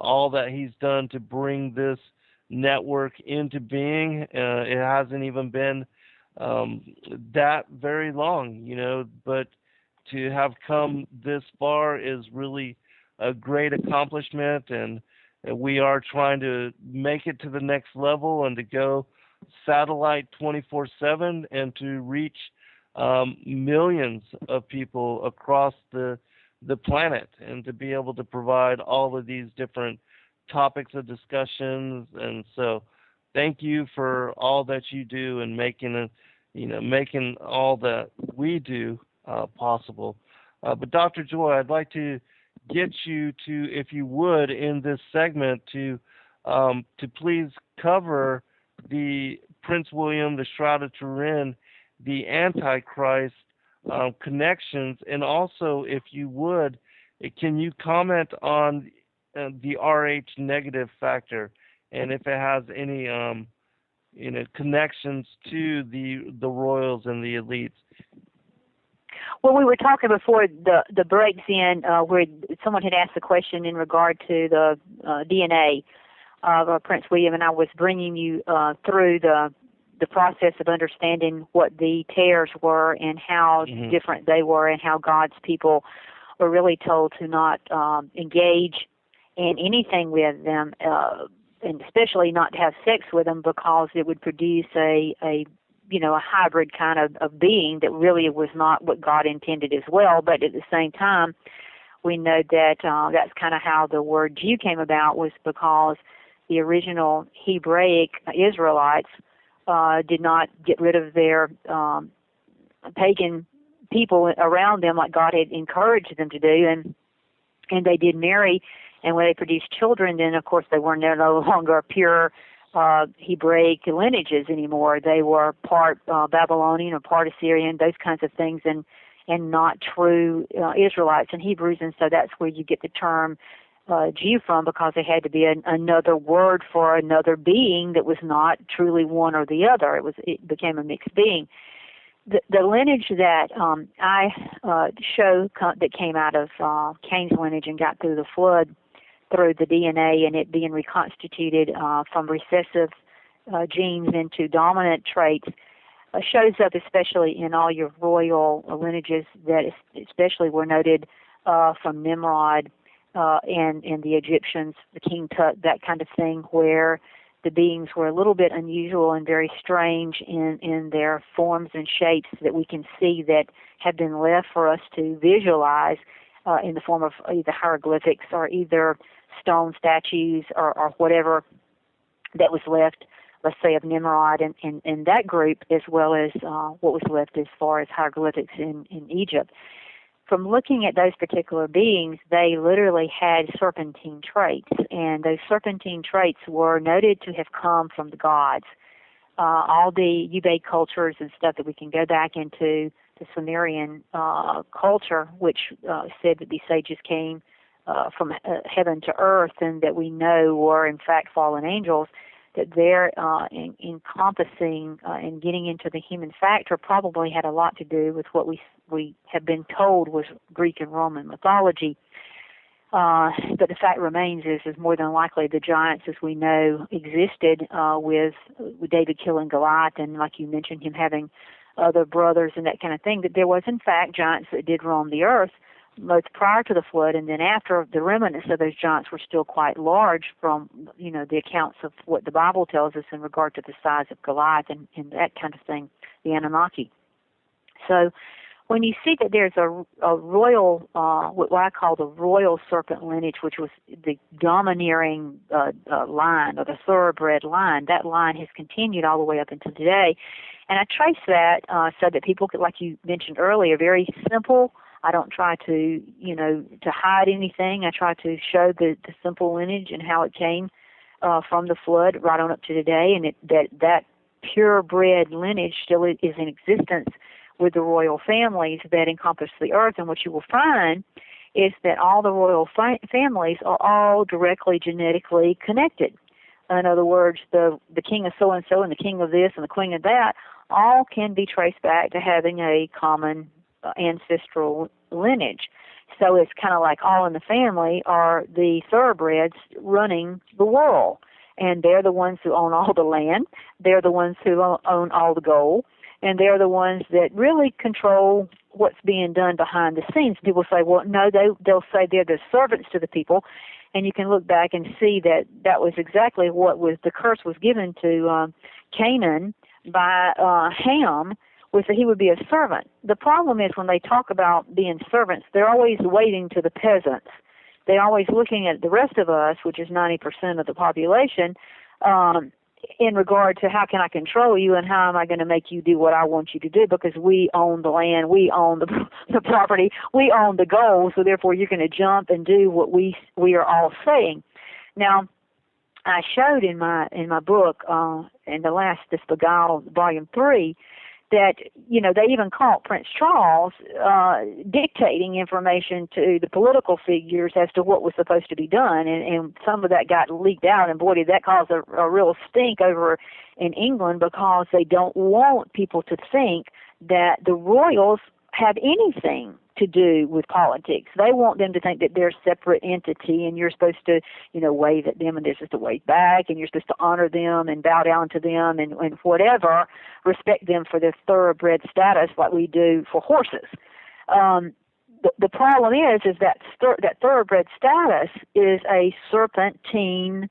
Speaker 2: all that he's done to bring this network into being. It hasn't even been that very long, but to have come this far is really a great accomplishment, and we are trying to make it to the next level and to go satellite 24/7 and to reach millions of people across the planet, and to be able to provide all of these different topics of discussions. And so thank you for all that you do and making all that we do possible. But Dr. Joye, I'd like to get you to, if you would, in this segment to please cover the Prince William, the Shroud of Turin, the Antichrist connections, and also, if you would, can you comment on the RH negative factor, and if it has any connections to the royals and the elites?
Speaker 3: Well, we were talking before the breaks in where someone had asked a question in regard to the DNA of Prince William, and I was bringing you through the process of understanding what the tears were and how different they were, and how God's people were really told to not engage in anything with them, and especially not to have sex with them, because it would produce a hybrid kind of being that really was not what God intended as well. But at the same time, we know that that's kind of how the word Jew came about, was because the original Hebraic Israelites did not get rid of their pagan people around them like God had encouraged them to do, and they did marry, and when they produced children, then of course they were no longer pure Hebraic lineages anymore. They were part Babylonian or part Assyrian, those kinds of things, and not true Israelites and Hebrews. And so that's where you get the term Jew from, because there had to be another word for another being that was not truly one or the other. It became a mixed being. The lineage that I show that came out of Cain's lineage and got through the flood, through the DNA and it being reconstituted from recessive genes into dominant traits, shows up especially in all your royal lineages that especially were noted from Nimrod and the Egyptians, the King Tut, that kind of thing, where the beings were a little bit unusual and very strange in their forms and shapes that we can see that have been left for us to visualize in the form of either hieroglyphics or either stone statues or whatever that was left, let's say, of Nimrod and that group, as well as what was left as far as hieroglyphics in Egypt. From looking at those particular beings, they literally had serpentine traits, and those serpentine traits were noted to have come from the gods. All the Ubaid cultures and stuff that we can go back into the Sumerian culture, which said that these sages came from heaven to earth, and that we know were in fact fallen angels, that they're encompassing and getting into the human factor probably had a lot to do with what we have been told was Greek and Roman mythology. But the fact remains is more than likely the giants, as we know, existed with David killing Goliath, and like you mentioned, him having other brothers and that kind of thing, that there was in fact giants that did roam the earth, both prior to the flood and then after. The remnants of those giants were still quite large from, the accounts of what the Bible tells us in regard to the size of Goliath and that kind of thing, the Anunnaki. So when you see that there's a royal, what I call the royal serpent lineage, which was the domineering line, or the thoroughbred line, that line has continued all the way up until today. And I trace that so that people could, like you mentioned earlier, very simple. I don't try to, to hide anything. I try to show the simple lineage and how it came from the flood right on up to today, and that purebred lineage still is in existence with the royal families that encompass the earth. And what you will find is that all the royal families are all directly genetically connected. In other words, the king of so-and-so and the king of this and the queen of that all can be traced back to having a common ancestral lineage. So it's kind of like all in the family are the thoroughbreds running the world. And they're the ones who own all the land. They're the ones who own all the gold. And they're the ones that really control what's being done behind the scenes. People say, well, no, they'll say they're the servants to the people. And you can look back and see that was exactly what the curse was given to Canaan by Ham, was that he would be a servant. The problem is when they talk about being servants, they're always waiting to the peasants. They're always looking at the rest of us, which is 90% of the population, in regard to how can I control you and how am I going to make you do what I want you to do, because we own the land, we own the property, we own the gold, so therefore you're going to jump and do what we are all saying. Now, I showed in my book, in this Beguiled, Volume 3, that, they even caught Prince Charles dictating information to the political figures as to what was supposed to be done, and some of that got leaked out, and boy, did that cause a real stink over in England, because they don't want people to think that the royals have anything to do with politics. They want them to think that they're a separate entity, and you're supposed to, wave at them, and they're supposed to wave back, and you're supposed to honor them and bow down to them and whatever, respect them for their thoroughbred status like we do for horses. The problem is that thoroughbred status is a serpentine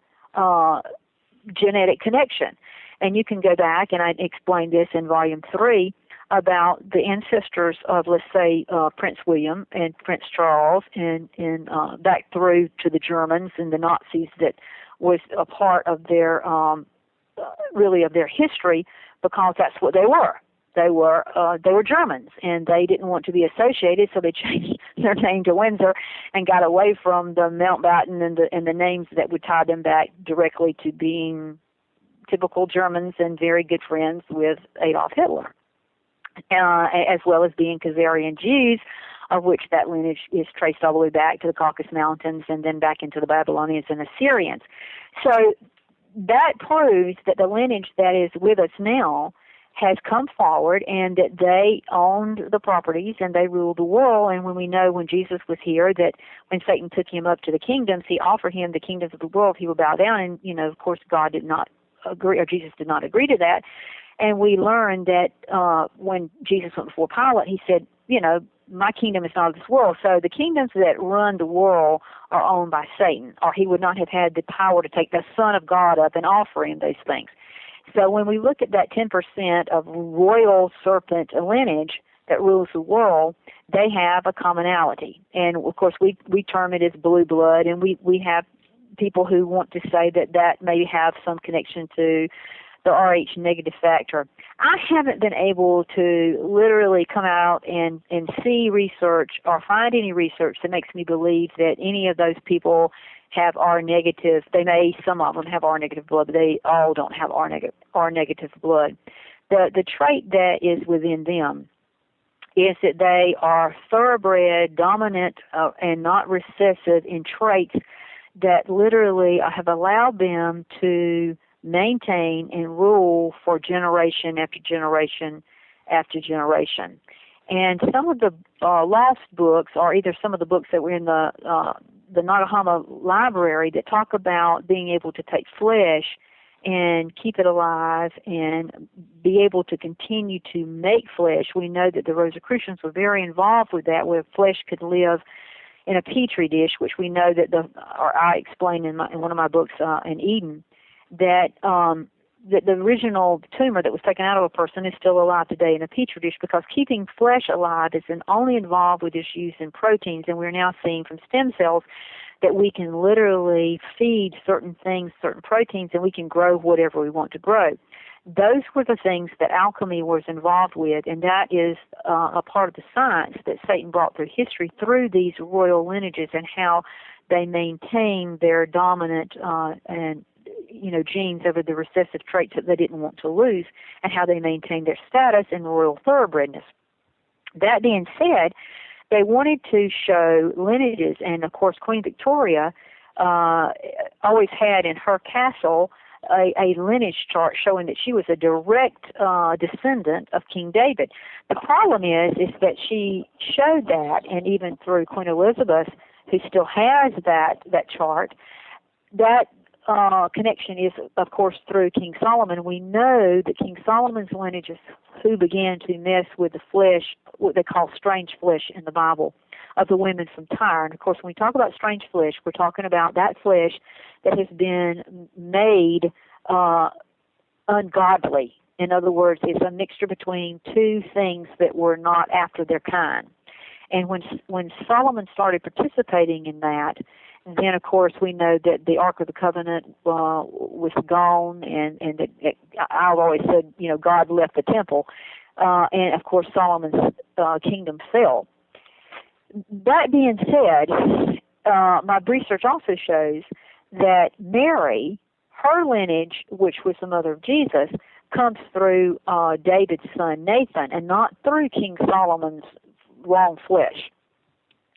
Speaker 3: genetic connection. And you can go back, and I explained this in Volume 3, about the ancestors of, let's say, Prince William and Prince Charles, and back through to the Germans and the Nazis, that was a part of their, really of their history, because that's what they were. They were Germans, and they didn't want to be associated, so they changed their name to Windsor and got away from the Mountbatten and the names that would tie them back directly to being typical Germans and very good friends with Adolf Hitler. As well as being Khazarian Jews, of which that lineage is traced all the way back to the Caucasus Mountains and then back into the Babylonians and Assyrians. So that proves that the lineage that is with us now has come forward, and that they owned the properties and they ruled the world. And when we know when Jesus was here, that when Satan took him up to the kingdoms, he offered him the kingdoms of the world, he would bow down. And, of course, God did not agree, or Jesus did not agree to that. And we learned that when Jesus went before Pilate, he said, my kingdom is not of this world. So the kingdoms that run the world are owned by Satan, or he would not have had the power to take the Son of God up and offer him those things. So when we look at that 10% of royal serpent lineage that rules the world, they have a commonality. And, of course, we term it as blue blood, and we have people who want to say that may have some connection to the Rh negative factor. I haven't been able to literally come out and see research or find any research that makes me believe that any of those people have R negative. Some of them have R negative blood, but they all don't have R negative blood. The trait that is within them is that they are thoroughbred, dominant, and not recessive in traits that literally have allowed them to maintain and rule for generation after generation after generation. And some of the lost books, or either some of the books that were in the Nagahama library, that talk about being able to take flesh and keep it alive and be able to continue to make flesh. We know that the Rosicrucians were very involved with that, where flesh could live in a petri dish, which we know that I explain in one of my books, in Eden, that that the original tumor that was taken out of a person is still alive today in a petri dish, because keeping flesh alive is only involved with issues in proteins, and we're now seeing from stem cells that we can literally feed certain things, certain proteins, and we can grow whatever we want to grow. Those were the things that alchemy was involved with, and that is a part of the science that Satan brought through history through these royal lineages, and how they maintain their dominant genes over the recessive traits that they didn't want to lose, and how they maintain their status in royal thoroughbredness. That being said, they wanted to show lineages, and of course Queen Victoria always had in her castle a lineage chart showing that she was a direct descendant of King David. The problem is that she showed that, and even through Queen Elizabeth, who still has that chart, that connection is, of course, through King Solomon. We know that King Solomon's lineage is who began to mess with the flesh, what they call strange flesh in the Bible, of the women from Tyre. And, of course, when we talk about strange flesh, we're talking about that flesh that has been made ungodly. In other words, it's a mixture between two things that were not after their kind. And when Solomon started participating in that, then, of course, we know that the Ark of the Covenant was gone, and that I've always said, God left the temple, and, of course, Solomon's kingdom fell. That being said, my research also shows that Mary, her lineage, which was the mother of Jesus, comes through David's son Nathan, and not through King Solomon's wrong flesh,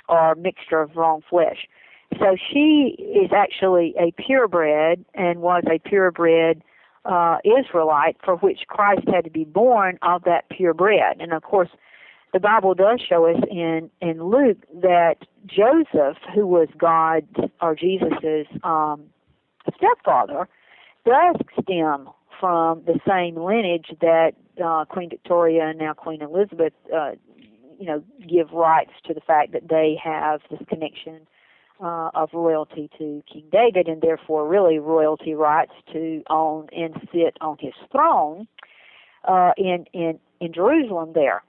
Speaker 3: or mixture of wrong flesh. So she is actually a purebred, and was a purebred Israelite, for which Christ had to be born of that purebred. And of course, the Bible does show us in Luke that Joseph, who was God's or Jesus's stepfather, does stem from the same lineage that Queen Victoria and now Queen Elizabeth, give rights to the fact that they have this connection of royalty to King David, and therefore really royalty rights to own and sit on his throne in Jerusalem there.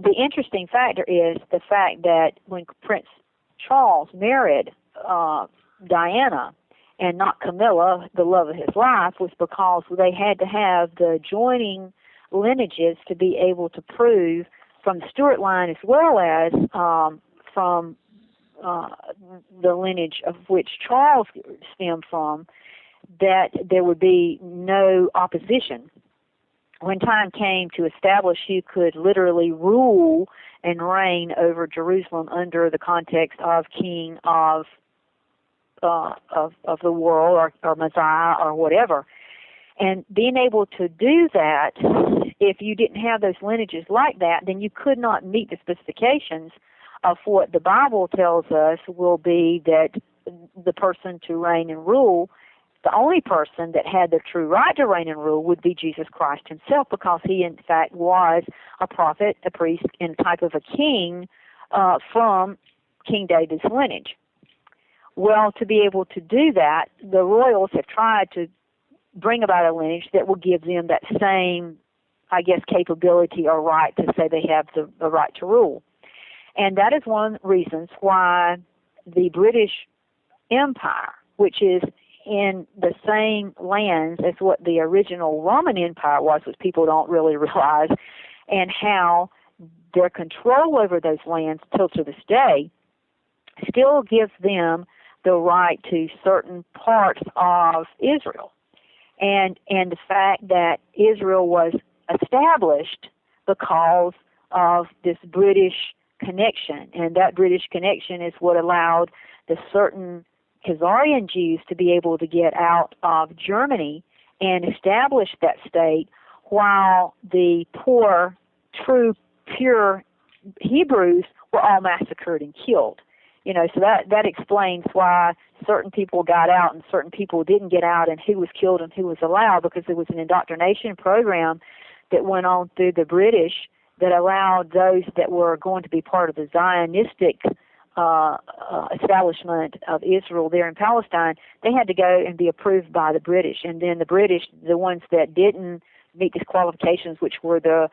Speaker 3: The interesting factor is the fact that when Prince Charles married Diana and not Camilla, the love of his life, was because they had to have the joining lineages to be able to prove from the Stuart line as well as from the lineage of which Charles stemmed from, that there would be no opposition. When time came to establish who could literally rule and reign over Jerusalem under the context of king of the world, or Messiah, or whatever, and being able to do that, if you didn't have those lineages like that, then you could not meet the specifications of what the Bible tells us will be that the person to reign and rule, the only person that had the true right to reign and rule would be Jesus Christ himself, because he, in fact, was a prophet, a priest, and a type of a king from King David's lineage. Well, to be able to do that, the royals have tried to bring about a lineage that will give them that same, capability or right to say they have the right to rule. And that is one of the reasons why the British Empire, which is in the same lands as what the original Roman Empire was, which people don't really realize, and how their control over those lands till to this day still gives them the right to certain parts of Israel. And the fact that Israel was established because of this British connection, and that British connection is what allowed the certain Khazarian Jews to be able to get out of Germany and establish that state, while the poor, true, pure Hebrews were all massacred and killed. So that explains why certain people got out and certain people didn't get out, and who was killed and who was allowed, because there was an indoctrination program that went on through the British that allowed those that were going to be part of the Zionistic establishment of Israel there in Palestine. They had to go and be approved by the British, and then the British, the ones that didn't meet these qualifications, which were the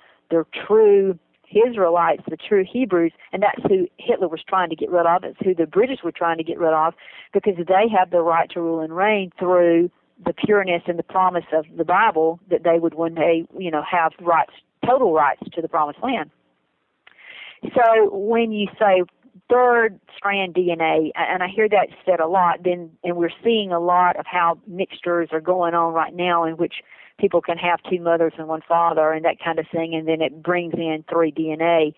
Speaker 3: true Israelites, the true Hebrews, and that's who Hitler was trying to get rid of. It's who the British were trying to get rid of, because they have the right to rule and reign through the pureness and the promise of the Bible that they would one day, have rights, total rights to the promised land. So when you say third strand DNA, and I hear that said a lot, and we're seeing a lot of how mixtures are going on right now, in which people can have two mothers and one father and that kind of thing, and then it brings in 3 DNA.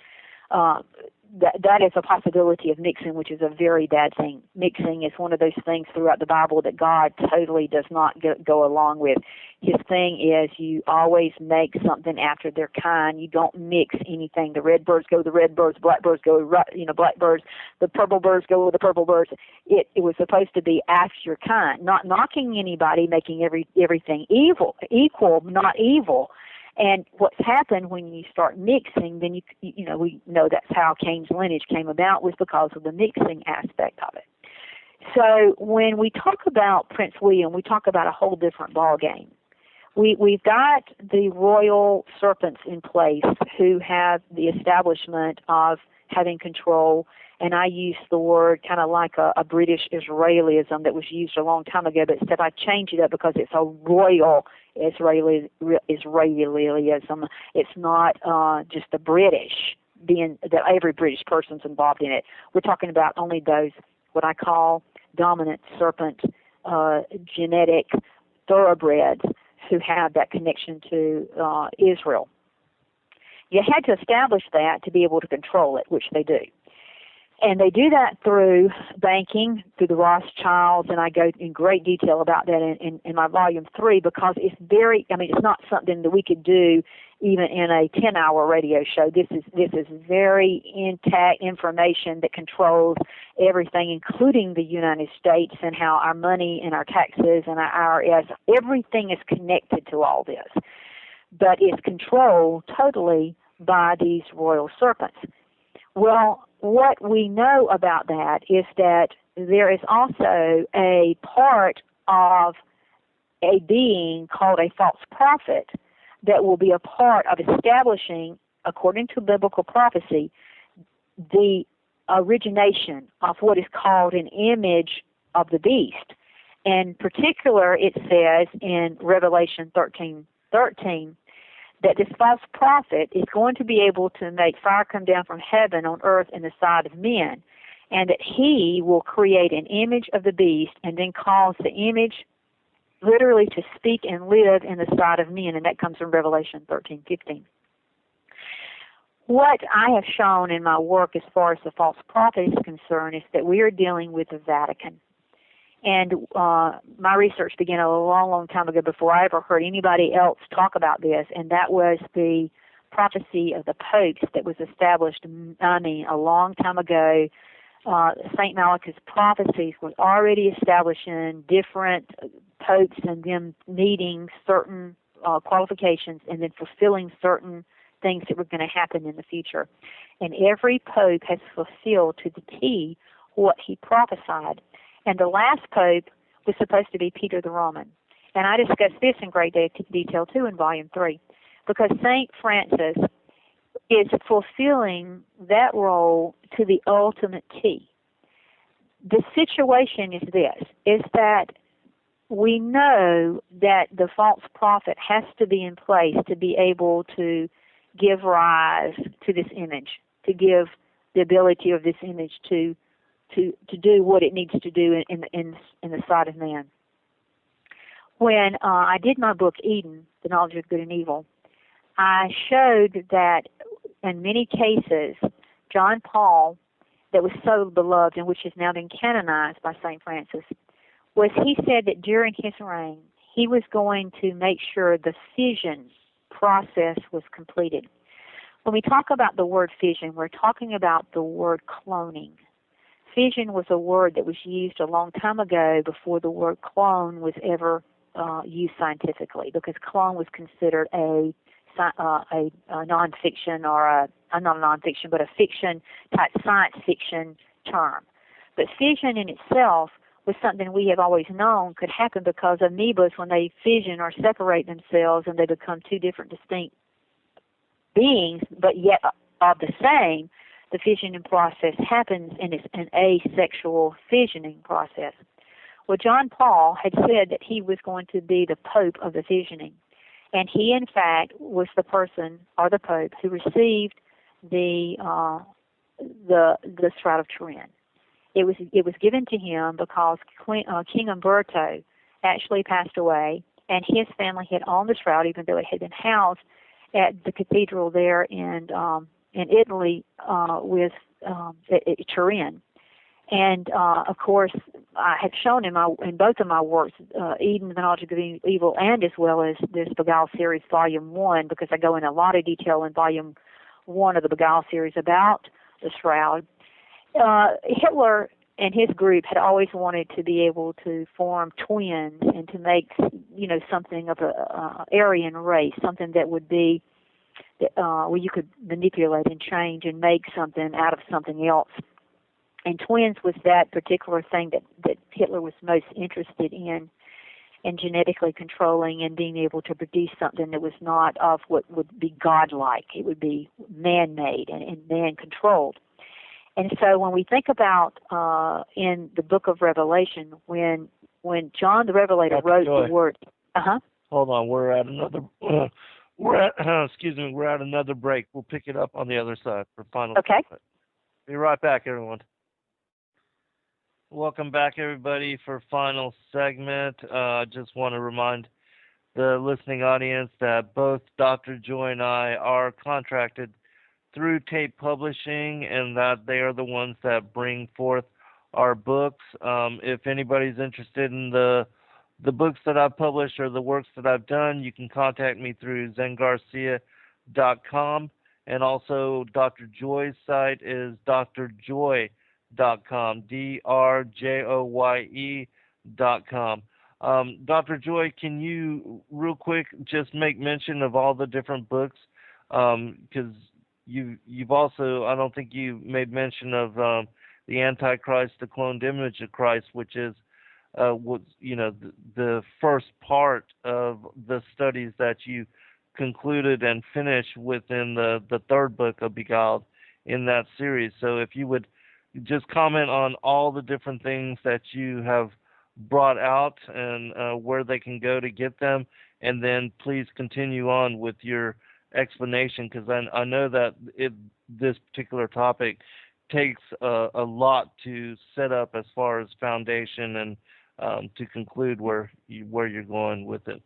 Speaker 3: That is a possibility of mixing, which is a very bad thing. Mixing is one of those things throughout the Bible that God totally does not go along with. His thing is you always make something after their kind. You don't mix anything. The red birds go with the red birds, black birds go with black birds, the purple birds go with the purple birds. It was supposed to be after your kind, not knocking anybody, making everything equal, not evil. And what's happened when you start mixing, then we know that's how Cain's lineage came about, was because of the mixing aspect of it. So when we talk about Prince William, we talk about a whole different ball game. We've got the royal serpents in place who have the establishment of having control, and I use the word kind of like a British Israelism that was used a long time ago, but instead I changed it up because it's a royal Israelism. It's not just the British, being that every British person's involved in it. We're talking about only those, what I call dominant serpent genetic thoroughbreds who have that connection to Israel. You had to establish that to be able to control it, which they do. And they do that through banking, through the Rothschilds, and I go in great detail about that in my volume 3, because it's it's not something that we could do even in a 10-hour radio show. This is very intact information that controls everything, including the United States, and how our money and our taxes and our IRS, everything is connected to all this. But it's controlled totally by these royal serpents. Well, what we know about that is that there is also a part of a being called a false prophet that will be a part of establishing, according to biblical prophecy, the origination of what is called an image of the beast. In particular, it says in Revelation 13:13, that this false prophet is going to be able to make fire come down from heaven on earth in the sight of men, and that he will create an image of the beast and then cause the image literally to speak and live in the sight of men, and that comes from Revelation 13:15. What I have shown in my work as far as the false prophet is concerned is that we are dealing with the Vatican. And my research began a long, long time ago before I ever heard anybody else talk about this, and that was the prophecy of the popes that was established, a long time ago. St. Malach's prophecies was already establishing different popes and them meeting certain qualifications and then fulfilling certain things that were going to happen in the future. And every pope has fulfilled to the T what he prophesied. And the last pope was supposed to be Peter the Roman. And I discussed this in great detail, too, in Volume 3, because St. Francis is fulfilling that role to the ultimate T. The situation is this, is that we know that the false prophet has to be in place to be able to give rise to this image, to give the ability of this image to do what it needs to do in the sight of man. When I did my book, Eden, The Knowledge of Good and Evil, I showed that in many cases, John Paul, that was so beloved and which has now been canonized by St. Francis, he said that during his reign, he was going to make sure the fission process was completed. When we talk about the word fission, we're talking about the word cloning. fission was a word that was used a long time ago before the word clone was ever used scientifically, because clone was considered a nonfiction, or not a nonfiction, but a fiction type science fiction term. But fission in itself was something we have always known could happen, because amoebas, when they fission or separate themselves and they become two different distinct beings, but yet of the same, the fissioning process happens, and it's an asexual fissioning process. Well, John Paul had said that he was going to be the Pope of the fissioning, and he, in fact, was the person, or the Pope, who received the Shroud of Turin. It was given to him because King Umberto actually passed away, and his family had owned the shroud, even though it had been housed at the cathedral there in Italy with Turin. And of course, I have shown in both of my works, Eden, the Knowledge of Good and Evil, and as well as this Beguiled series, Volume 1, because I go in a lot of detail in Volume 1 of the Beguiled series about the shroud. Hitler and his group had always wanted to be able to form twins and to make, something of a Aryan race, something that would be where you could manipulate and change and make something out of something else. And twins was that particular thing that Hitler was most interested in genetically controlling and being able to produce something that was not of what would be godlike. It would be man-made and man-controlled. And so when we think about in the book of Revelation, when John the Revelator wrote
Speaker 2: Joye.
Speaker 3: the word,
Speaker 2: Hold on, we're at another we're at another break. We'll pick it up on the other side for final.
Speaker 3: Okay.
Speaker 2: Segment. Be right back, everyone. Welcome back, everybody, for final segment. I just want to remind the listening audience that both Dr. Joye and I are contracted through Tape Publishing, and that they are the ones that bring forth our books. If anybody's interested in the books that I've published or the works that I've done, you can contact me through zengarcia.com, and also Dr. Joye's site is drjoye.com, drjoye.com. Dr. Joye, can you real quick just make mention of all the different books? Because you've also, I don't think you made mention of the Antichrist, the cloned image of Christ, which is the first part of the studies that you concluded and finished within the third book of Beguiled in that series. So if you would just comment on all the different things that you have brought out and where they can go to get them, and then please continue on with your explanation, because I know that this particular topic takes a lot to set up as far as foundation and to conclude where you're going with it.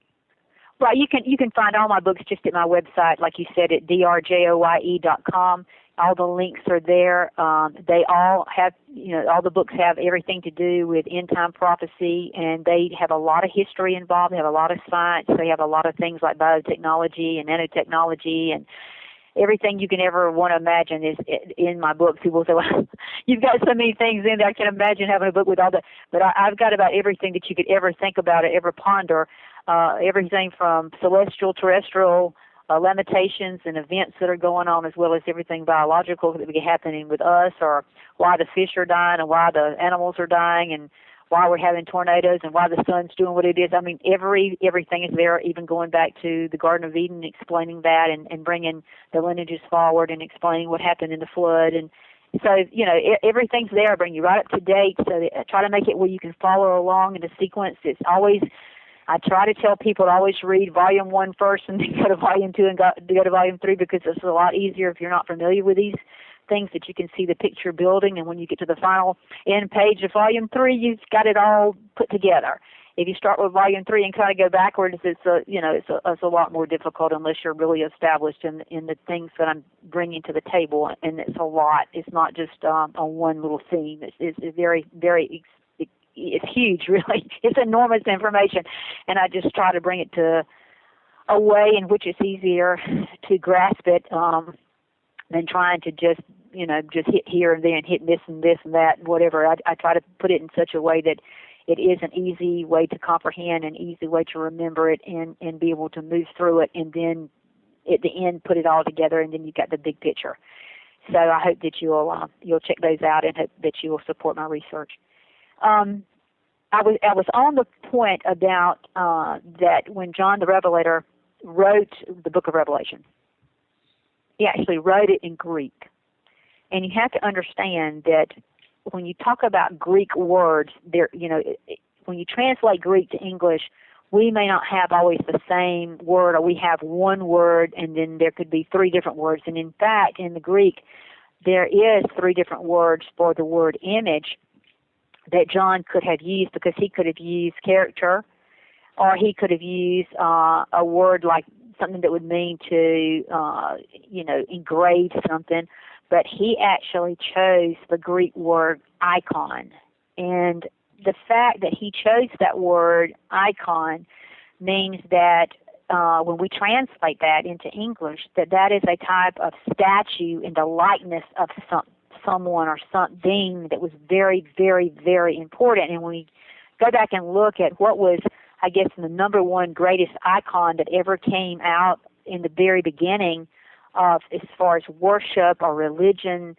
Speaker 3: Right, you can find all my books just at my website, like you said, at drjoye.com. All the links are there. They all have, all the books have everything to do with end-time prophecy, and they have a lot of history involved. They have a lot of science. They have a lot of things like biotechnology and nanotechnology, and everything you can ever want to imagine is in my books. People say, well, you've got so many things in there. I can imagine having a book with all that. But I've got about everything that you could ever think about or ever ponder, everything from celestial, terrestrial, limitations and events that are going on, as well as everything biological that would be happening with us, or why the fish are dying and why the animals are dying and why we're having tornadoes and why the sun's doing what it is. I mean, everything is there, even going back to the Garden of Eden, explaining that and bringing the lineages forward and explaining what happened in the flood. And so, everything's there. I bring you right up to date. So I try to make it where you can follow along in the sequence. It's always, I try to tell people to always read Volume 1 first and then go to Volume 2 and go to Volume 3, because it's a lot easier if you're not familiar with these things, that you can see the picture building, and when you get to the final end page of Volume 3, you've got it all put together. If you start with Volume 3 and kind of go backwards, it's a lot more difficult unless you're really established in the things that I'm bringing to the table, and it's a lot. It's not just on one little theme. It's very, very, it's huge, really. It's enormous information, and I just try to bring it to a way in which it's easier to grasp it than trying to just just hit here and then, hit this and that, whatever. I try to put it in such a way that it is an easy way to comprehend, an easy way to remember it, and be able to move through it, and then at the end put it all together, and then you got the big picture. So I hope that you'll check those out, and hope that you will support my research. I was on the point about that when John the Revelator wrote the Book of Revelation, he actually wrote it in Greek, and you have to understand that when you talk about Greek words, when you translate Greek to English, we may not have always the same word, or we have one word, and then there could be three different words. And in fact, in the Greek, there is three different words for the word image that John could have used, because he could have used character, or he could have used a word like something that would mean to, engrave something. But he actually chose the Greek word icon. And the fact that he chose that word icon means that when we translate that into English, that is a type of statue in the likeness of someone or something that was very, very, very important. And when we go back and look at what was, I guess, the number one greatest icon that ever came out in the very beginning of, as far as worship or religion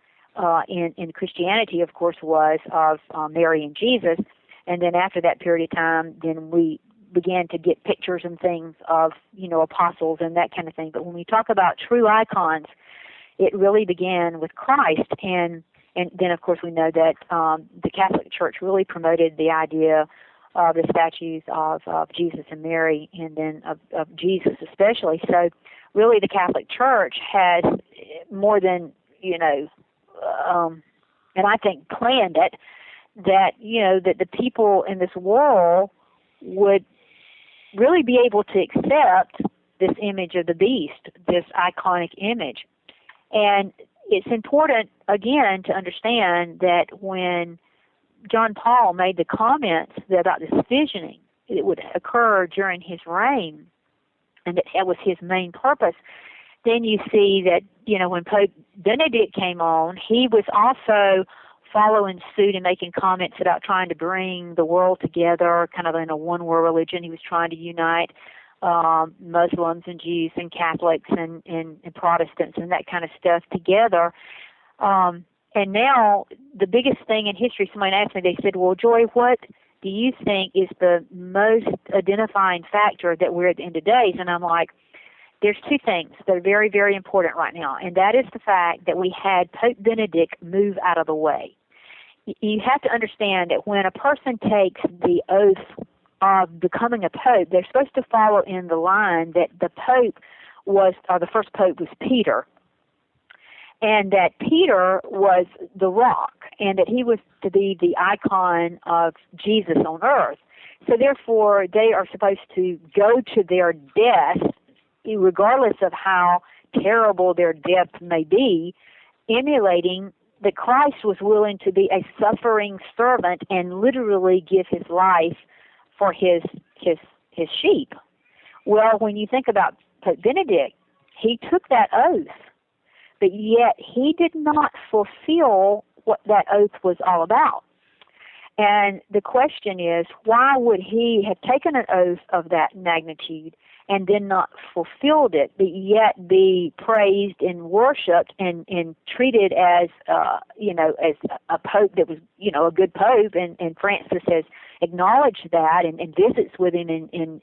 Speaker 3: in Christianity, of course, was of Mary and Jesus. And then after that period of time, then we began to get pictures and things of, apostles and that kind of thing. But when we talk about true icons, it really began with Christ. And then, of course, we know that the Catholic Church really promoted the idea of the statues of Jesus and Mary, and then of Jesus especially. So really the Catholic Church has more than, and I think planned it, that, that the people in this world would really be able to accept this image of the beast, this iconic image. And it's important, again, to understand that when John Paul made the comments about this visioning, it would occur during his reign, and that was his main purpose. Then you see that, when Pope Benedict came on, he was also following suit and making comments about trying to bring the world together, kind of in a one-world religion. He was trying to unite Muslims and Jews and Catholics and Protestants and that kind of stuff together. And now the biggest thing in history, somebody asked me, they said, well, Joy, what do you think is the most identifying factor that we're at the end of days? And I'm like, there's two things that are very, very important right now, and that is the fact that we had Pope Benedict move out of the way. You have to understand that when a person takes the oath of becoming a pope, they're supposed to follow in the line that the pope was, or the first pope was Peter, and that Peter was the rock, and that he was to be the icon of Jesus on earth. So therefore, they are supposed to go to their death, regardless of how terrible their death may be, emulating that Christ was willing to be a suffering servant and literally give his life for his sheep. Well, when you think about Pope Benedict, he took that oath, but yet he did not fulfill what that oath was all about. And the question is, why would he have taken an oath of that magnitude and then not fulfilled it, but yet be praised and worshipped and treated as, as a pope that was, a good pope, and Francis has acknowledged that and visits with him and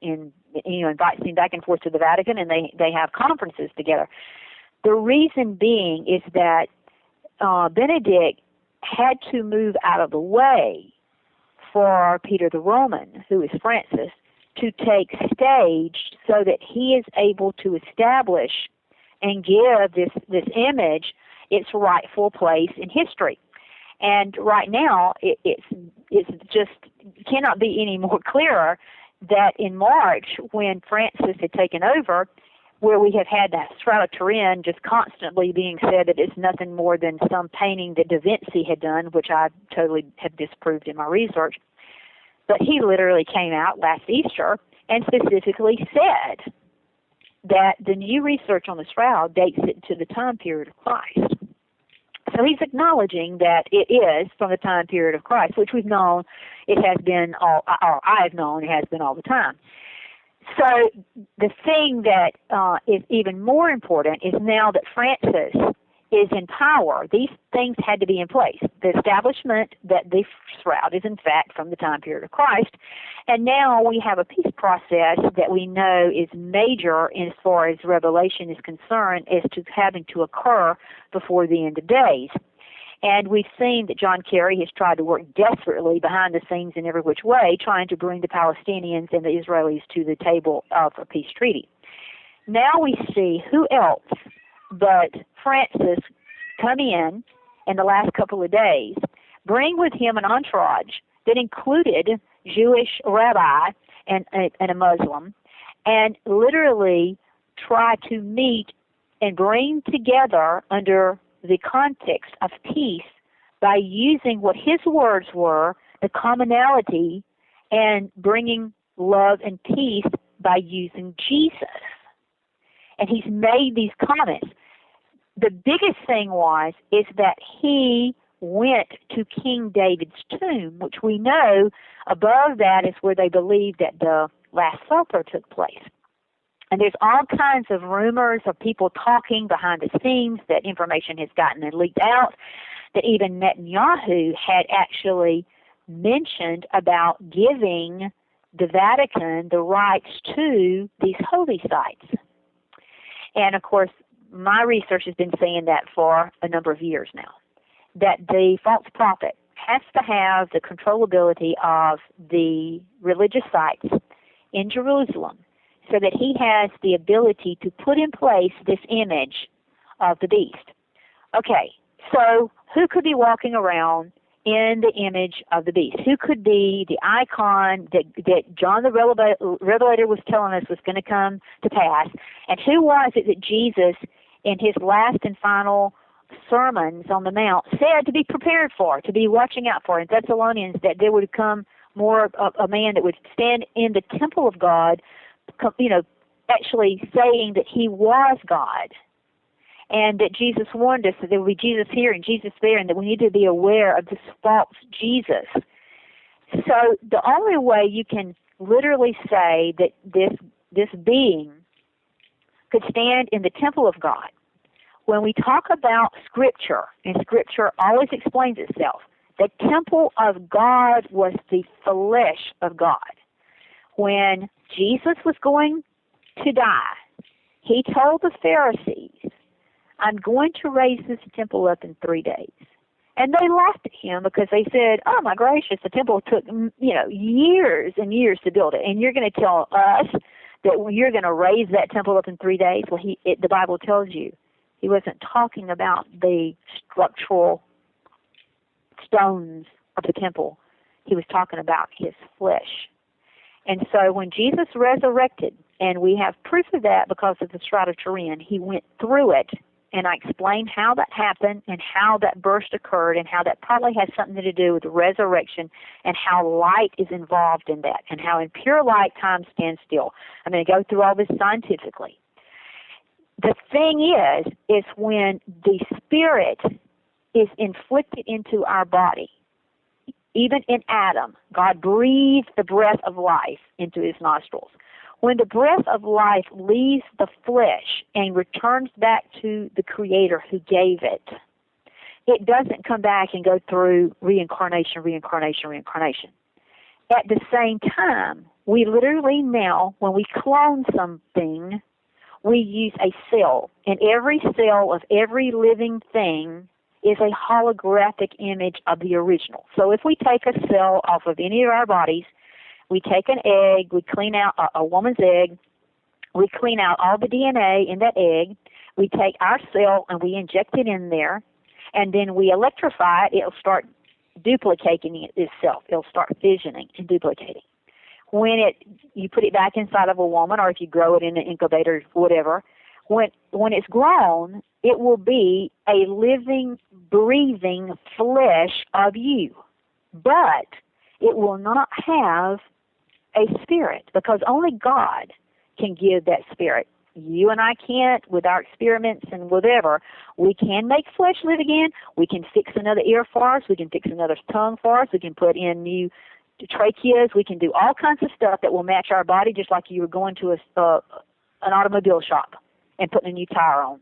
Speaker 3: invites him back and forth to the Vatican, and they have conferences together. The reason being is that Benedict had to move out of the way for Peter the Roman, who is Francis, to take stage so that he is able to establish and give this image its rightful place in history. And right now, it's just cannot be any more clearer that in March, when Francis had taken over, where we have had that Shroud of Turin just constantly being said that it's nothing more than some painting that Da Vinci had done, which I totally have disproved in my research. But he literally came out last Easter and specifically said that the new research on the shroud dates it to the time period of Christ. So he's acknowledging that it is from the time period of Christ, which we've known it has been all, or I've known it has been all the time. So the thing that is even more important is now that Francis is in power, these things had to be in place. The establishment that the shroud is in fact from the time period of Christ, and now we have a peace process that we know is major as far as Revelation is concerned as to having to occur before the end of days. And we've seen that John Kerry has tried to work desperately behind the scenes in every which way, trying to bring the Palestinians and the Israelis to the table of a peace treaty. Now we see who else but Francis come in the last couple of days, bring with him an entourage that included Jewish rabbi and a Muslim, and literally try to meet and bring together under the context of peace by using what his words were, the commonality, and bringing love and peace by using Jesus. And he's made these comments. The biggest thing is that he went to King David's tomb, which we know above that is where they believe that the Last Supper took place. And there's all kinds of rumors of people talking behind the scenes that information has gotten and leaked out, that even Netanyahu had actually mentioned about giving the Vatican the rights to these holy sites. And, of course, my research has been saying that for a number of years now, that the false prophet has to have the controllability of the religious sites in Jerusalem, so that he has the ability to put in place this image of the beast. Okay, so who could be walking around in the image of the beast? Who could be the icon that John the Revelator was telling us was going to come to pass? And who was it that Jesus, in his last and final sermons on the Mount, said to be prepared for, to be watching out for? In Thessalonians, that there would come more of a man that would stand in the temple of God, actually saying that he was God, and that Jesus warned us that there would be Jesus here and Jesus there, and that we need to be aware of this false Jesus. So the only way you can literally say that this being could stand in the temple of God, when we talk about Scripture, and Scripture always explains itself, the temple of God was the flesh of God. When Jesus was going to die, he told the Pharisees, I'm going to raise this temple up in 3 days. And they laughed at him because they said, oh my gracious, the temple took, years and years to build it. And you're going to tell us that you're going to raise that temple up in 3 days? Well, the Bible tells you he wasn't talking about the structural stones of the temple. He was talking about his flesh. And so when Jesus resurrected, and we have proof of that because of the Shroud of Turin, he went through it, and I explained how that happened and how that burst occurred and how that probably has something to do with the resurrection and how light is involved in that and how in pure light time stands still. I'm going to go through all this scientifically. The thing is when the Spirit is inflicted into our body, even in Adam, God breathed the breath of life into his nostrils. When the breath of life leaves the flesh and returns back to the Creator who gave it, it doesn't come back and go through reincarnation. At the same time, we literally now, when we clone something, we use a cell. And every cell of every living thing is a holographic image of the original. So if we take a cell off of any of our bodies, we take an egg, we clean out a woman's egg, we clean out all the DNA in that egg, we take our cell and we inject it in there, and then we electrify it, it'll start duplicating itself. It'll start fissioning and duplicating. When you put it back inside of a woman, or if you grow it in an incubator, whatever, when it's grown, it will be a living, breathing flesh of you. But it will not have a spirit, because only God can give that spirit. You and I can't with our experiments and whatever. We can make flesh live again. We can fix another ear for us. We can fix another tongue for us. We can put in new tracheas. We can do all kinds of stuff that will match our body, just like you were going to an automobile shop and putting a new tire on.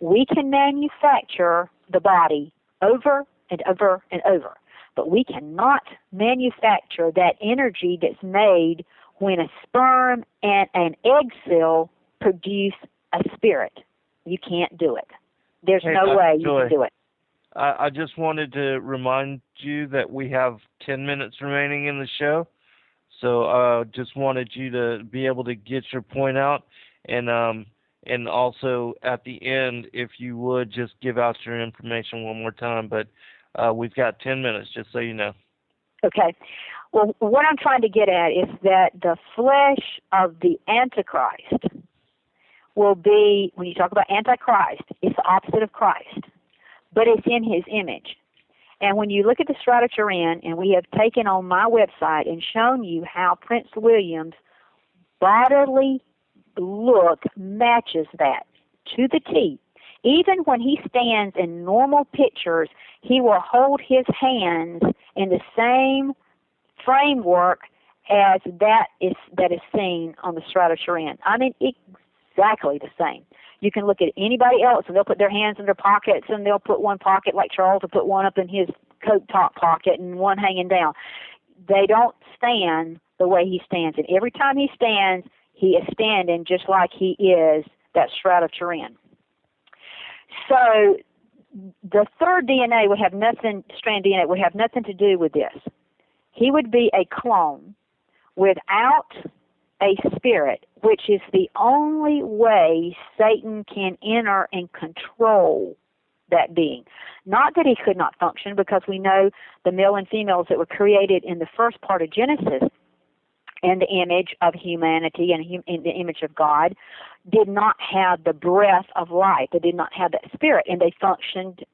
Speaker 3: We can manufacture the body over and over and over, but we cannot manufacture that energy that's made when a sperm and an egg cell produce a spirit. You can't do it. There's no way you can do it.
Speaker 2: I just wanted to remind you that we have 10 minutes remaining in the show, so just wanted you to be able to get your point out, and also at the end, if you would just give out your information one more time. But we've got 10 minutes, just so you know. Okay.
Speaker 3: Well, what I'm trying to get at is that the flesh of the antichrist will be, when you talk about antichrist, it's the opposite of Christ, but it's in his image. And when you look at the Shroud of Turin, and we have taken on my website and shown you how Prince William's bodily look matches that to the T. Even when he stands in normal pictures, he will hold his hands in the same framework as that is seen on the Shroud of Turin. I mean, exactly the same. You can look at anybody else, and they'll put their hands in their pockets, and they'll put one pocket, like Charles will put one up in his coat top pocket and one hanging down. They don't stand the way he stands. And every time he stands, he is standing just like he is that Shroud of Turin. So the third DNA would have nothing, strand DNA would have nothing to do with this. He would be a clone without a spirit, which is the only way Satan can enter and control that being. Not that he could not function, because we know the male and females that were created in the first part of Genesis in the image of humanity and in the image of God did not have the breath of life. They did not have that spirit, and they functioned,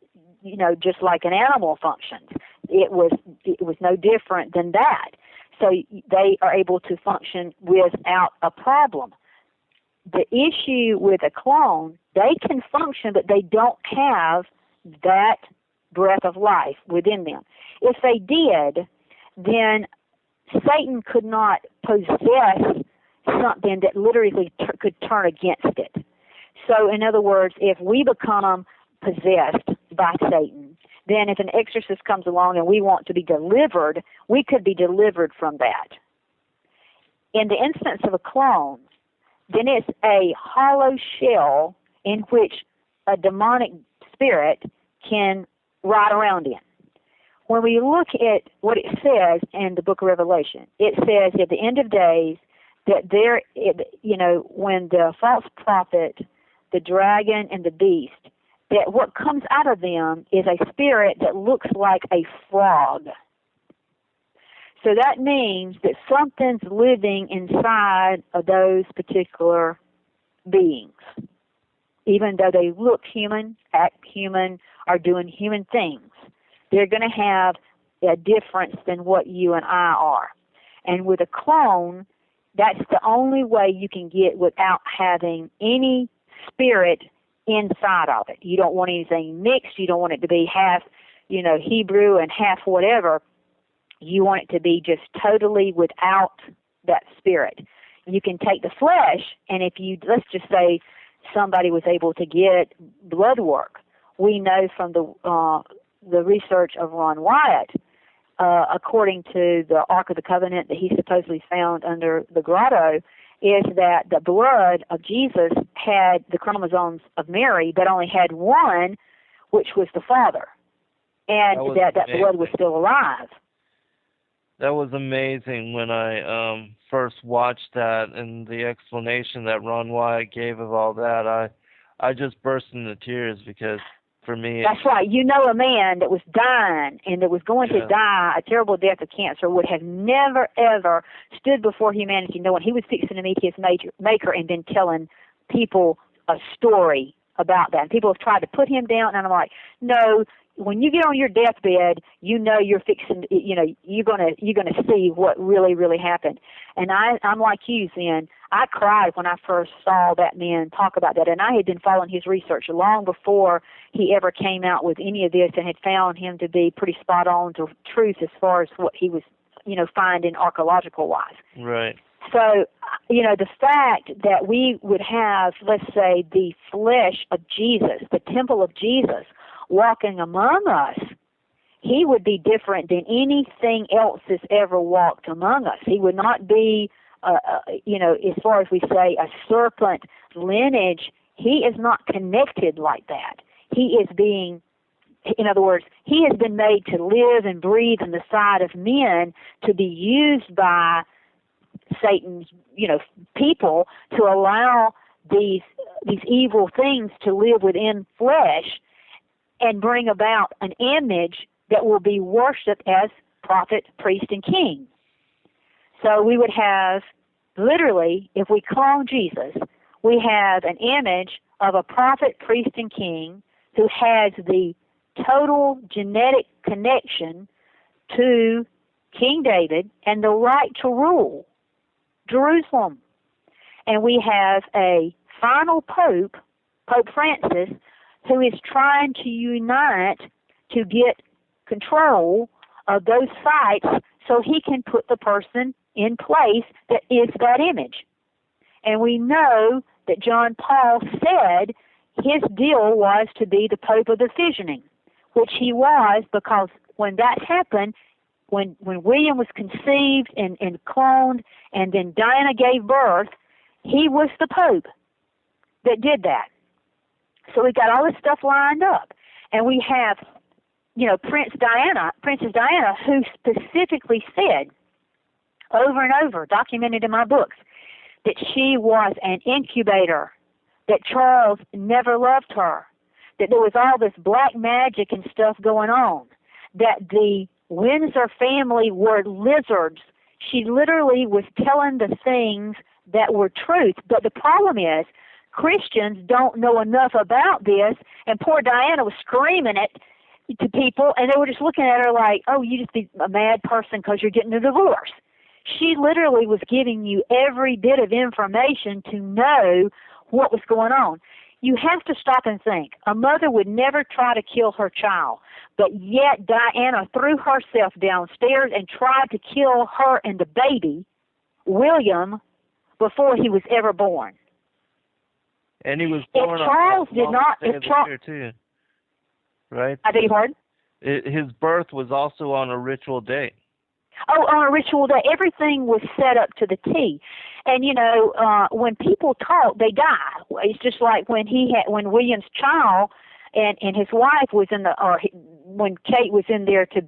Speaker 3: just like an animal functions. It was no different than that. So they are able to function without a problem. The issue with a clone, they can function, but they don't have that breath of life within them. If they did, then Satan could not possess something that literally could turn against it. So, in other words, if we become possessed by Satan, then if an exorcist comes along and we want to be delivered, we could be delivered from that. In the instance of a clone, then it's a hollow shell in which a demonic spirit can ride around in. When we look at what it says in the book of Revelation, it says at the end of days that when the false prophet, the dragon, and the beast, that what comes out of them is a spirit that looks like a frog. So that means that something's living inside of those particular beings. Even though they look human, act human, are doing human things, they're going to have a difference than what you and I are. And with a clone, that's the only way you can get without having any spirit inside of it. You don't want anything mixed. You don't want it to be half, Hebrew and half whatever. You want it to be just totally without that spirit. You can take the flesh, and if you, let's just say somebody was able to get blood work, we know from the research of Ron Wyatt, according to the Ark of the Covenant that he supposedly found under the grotto, is that the blood of Jesus had the chromosomes of Mary, but only had one, which was the Father, and that blood was still alive.
Speaker 2: That was amazing when I first watched that, and the explanation that Ron Wyatt gave of all that. I just burst into tears, because for me,
Speaker 3: that's right. A man that was dying and that was going to die a terrible death of cancer would have never, ever stood before humanity knowing he was fixing to meet his maker and then telling people a story about that. And people have tried to put him down, and I'm like, no, when you get on your deathbed, you're fixing, you're gonna see what really, really happened. And I'm like you, Zen. I cried when I first saw that man talk about that, and I had been following his research long before he ever came out with any of this, and had found him to be pretty spot on to truth as far as what he was, finding archaeological wise.
Speaker 2: Right.
Speaker 3: So, the fact that we would have, let's say, the flesh of Jesus, the temple of Jesus, walking among us, he would be different than anything else that's ever walked among us. He would not be, as far as we say, a serpent lineage. He is not connected like that. He is being, in other words, he has been made to live and breathe on the side of men, to be used by Satan's, people, to allow these evil things to live within flesh and bring about an image that will be worshipped as prophet, priest, and king. So we would have, literally, if we clone Jesus, we have an image of a prophet, priest, and king who has the total genetic connection to King David and the right to rule Jerusalem. And we have a final pope, Pope Francis, who is trying to unite to get control of those sites so he can put the person in place that is that image. And we know that John Paul said his deal was to be the Pope of the fissioning, which he was, because when that happened, when William was conceived and cloned, and then Diana gave birth, he was the Pope that did that. So we got all this stuff lined up. And we have, Princess Diana, who specifically said over and over, documented in my books, that she was an incubator, that Charles never loved her, that there was all this black magic and stuff going on, that the Windsor family were lizards. She literally was telling the things that were truth. But the problem is, Christians don't know enough about this, and poor Diana was screaming it to people, and they were just looking at her like, oh, you just be a mad person because you're getting a divorce. She literally was giving you every bit of information to know what was going on. You have to stop and think. A mother would never try to kill her child, but yet Diana threw herself downstairs and tried to kill her and the baby, William, before he was ever born.
Speaker 2: And he was born
Speaker 3: if Charles
Speaker 2: on
Speaker 3: did not,
Speaker 2: if Charles, too, right?
Speaker 3: I beg your pardon?
Speaker 2: His birth was also on a ritual date.
Speaker 3: Oh, on a ritual day, everything was set up to the T. And when people talk, they die. It's just like when William's child and his wife was when Kate was in there to,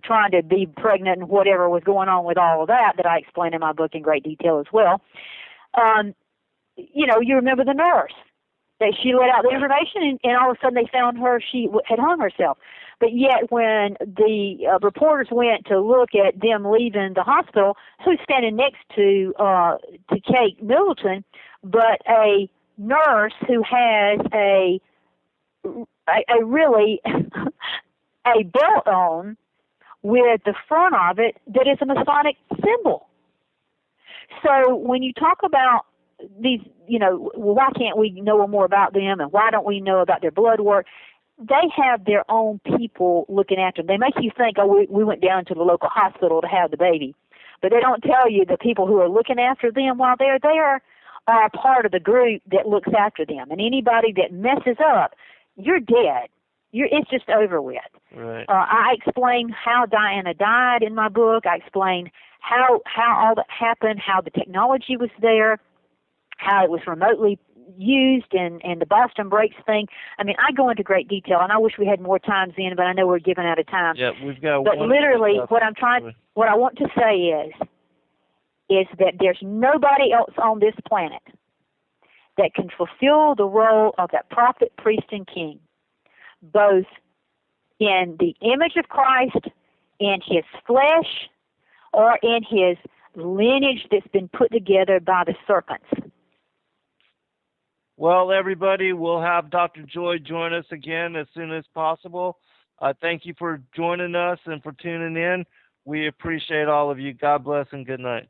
Speaker 3: trying to be pregnant and whatever was going on with all of that I explain in my book in great detail as well. You remember the nurse. She let out the information, and all of a sudden they found her, she had hung herself. But yet when the reporters went to look at them leaving the hospital, who's standing next to Kate Middleton, but a nurse who has a really a belt on with the front of it that is a Masonic symbol. So when you talk about these, why can't we know more about them, and why don't we know about their blood work? They have their own people looking after them. They make you think, oh, we went down to the local hospital to have the baby. But they don't tell you the people who are looking after them while they're there are part of the group that looks after them. And anybody that messes up, you're dead. It's just over with.
Speaker 2: Right.
Speaker 3: I explain how Diana died in my book. I explain how all that happened, how the technology was there, how it was remotely used, and the Boston breaks thing. I mean, I go into great detail, and I wish we had more time, Zen, but I know we're giving out of time.
Speaker 2: Yeah, we've got.
Speaker 3: But literally, what I want to say is that there's nobody else on this planet that can fulfill the role of that prophet, priest, and king, both in the image of Christ, in his flesh, or in his lineage that's been put together by the serpents.
Speaker 2: Well, everybody, we'll have Dr. Joye join us again as soon as possible. Thank you for joining us and for tuning in. We appreciate all of you. God bless and good night.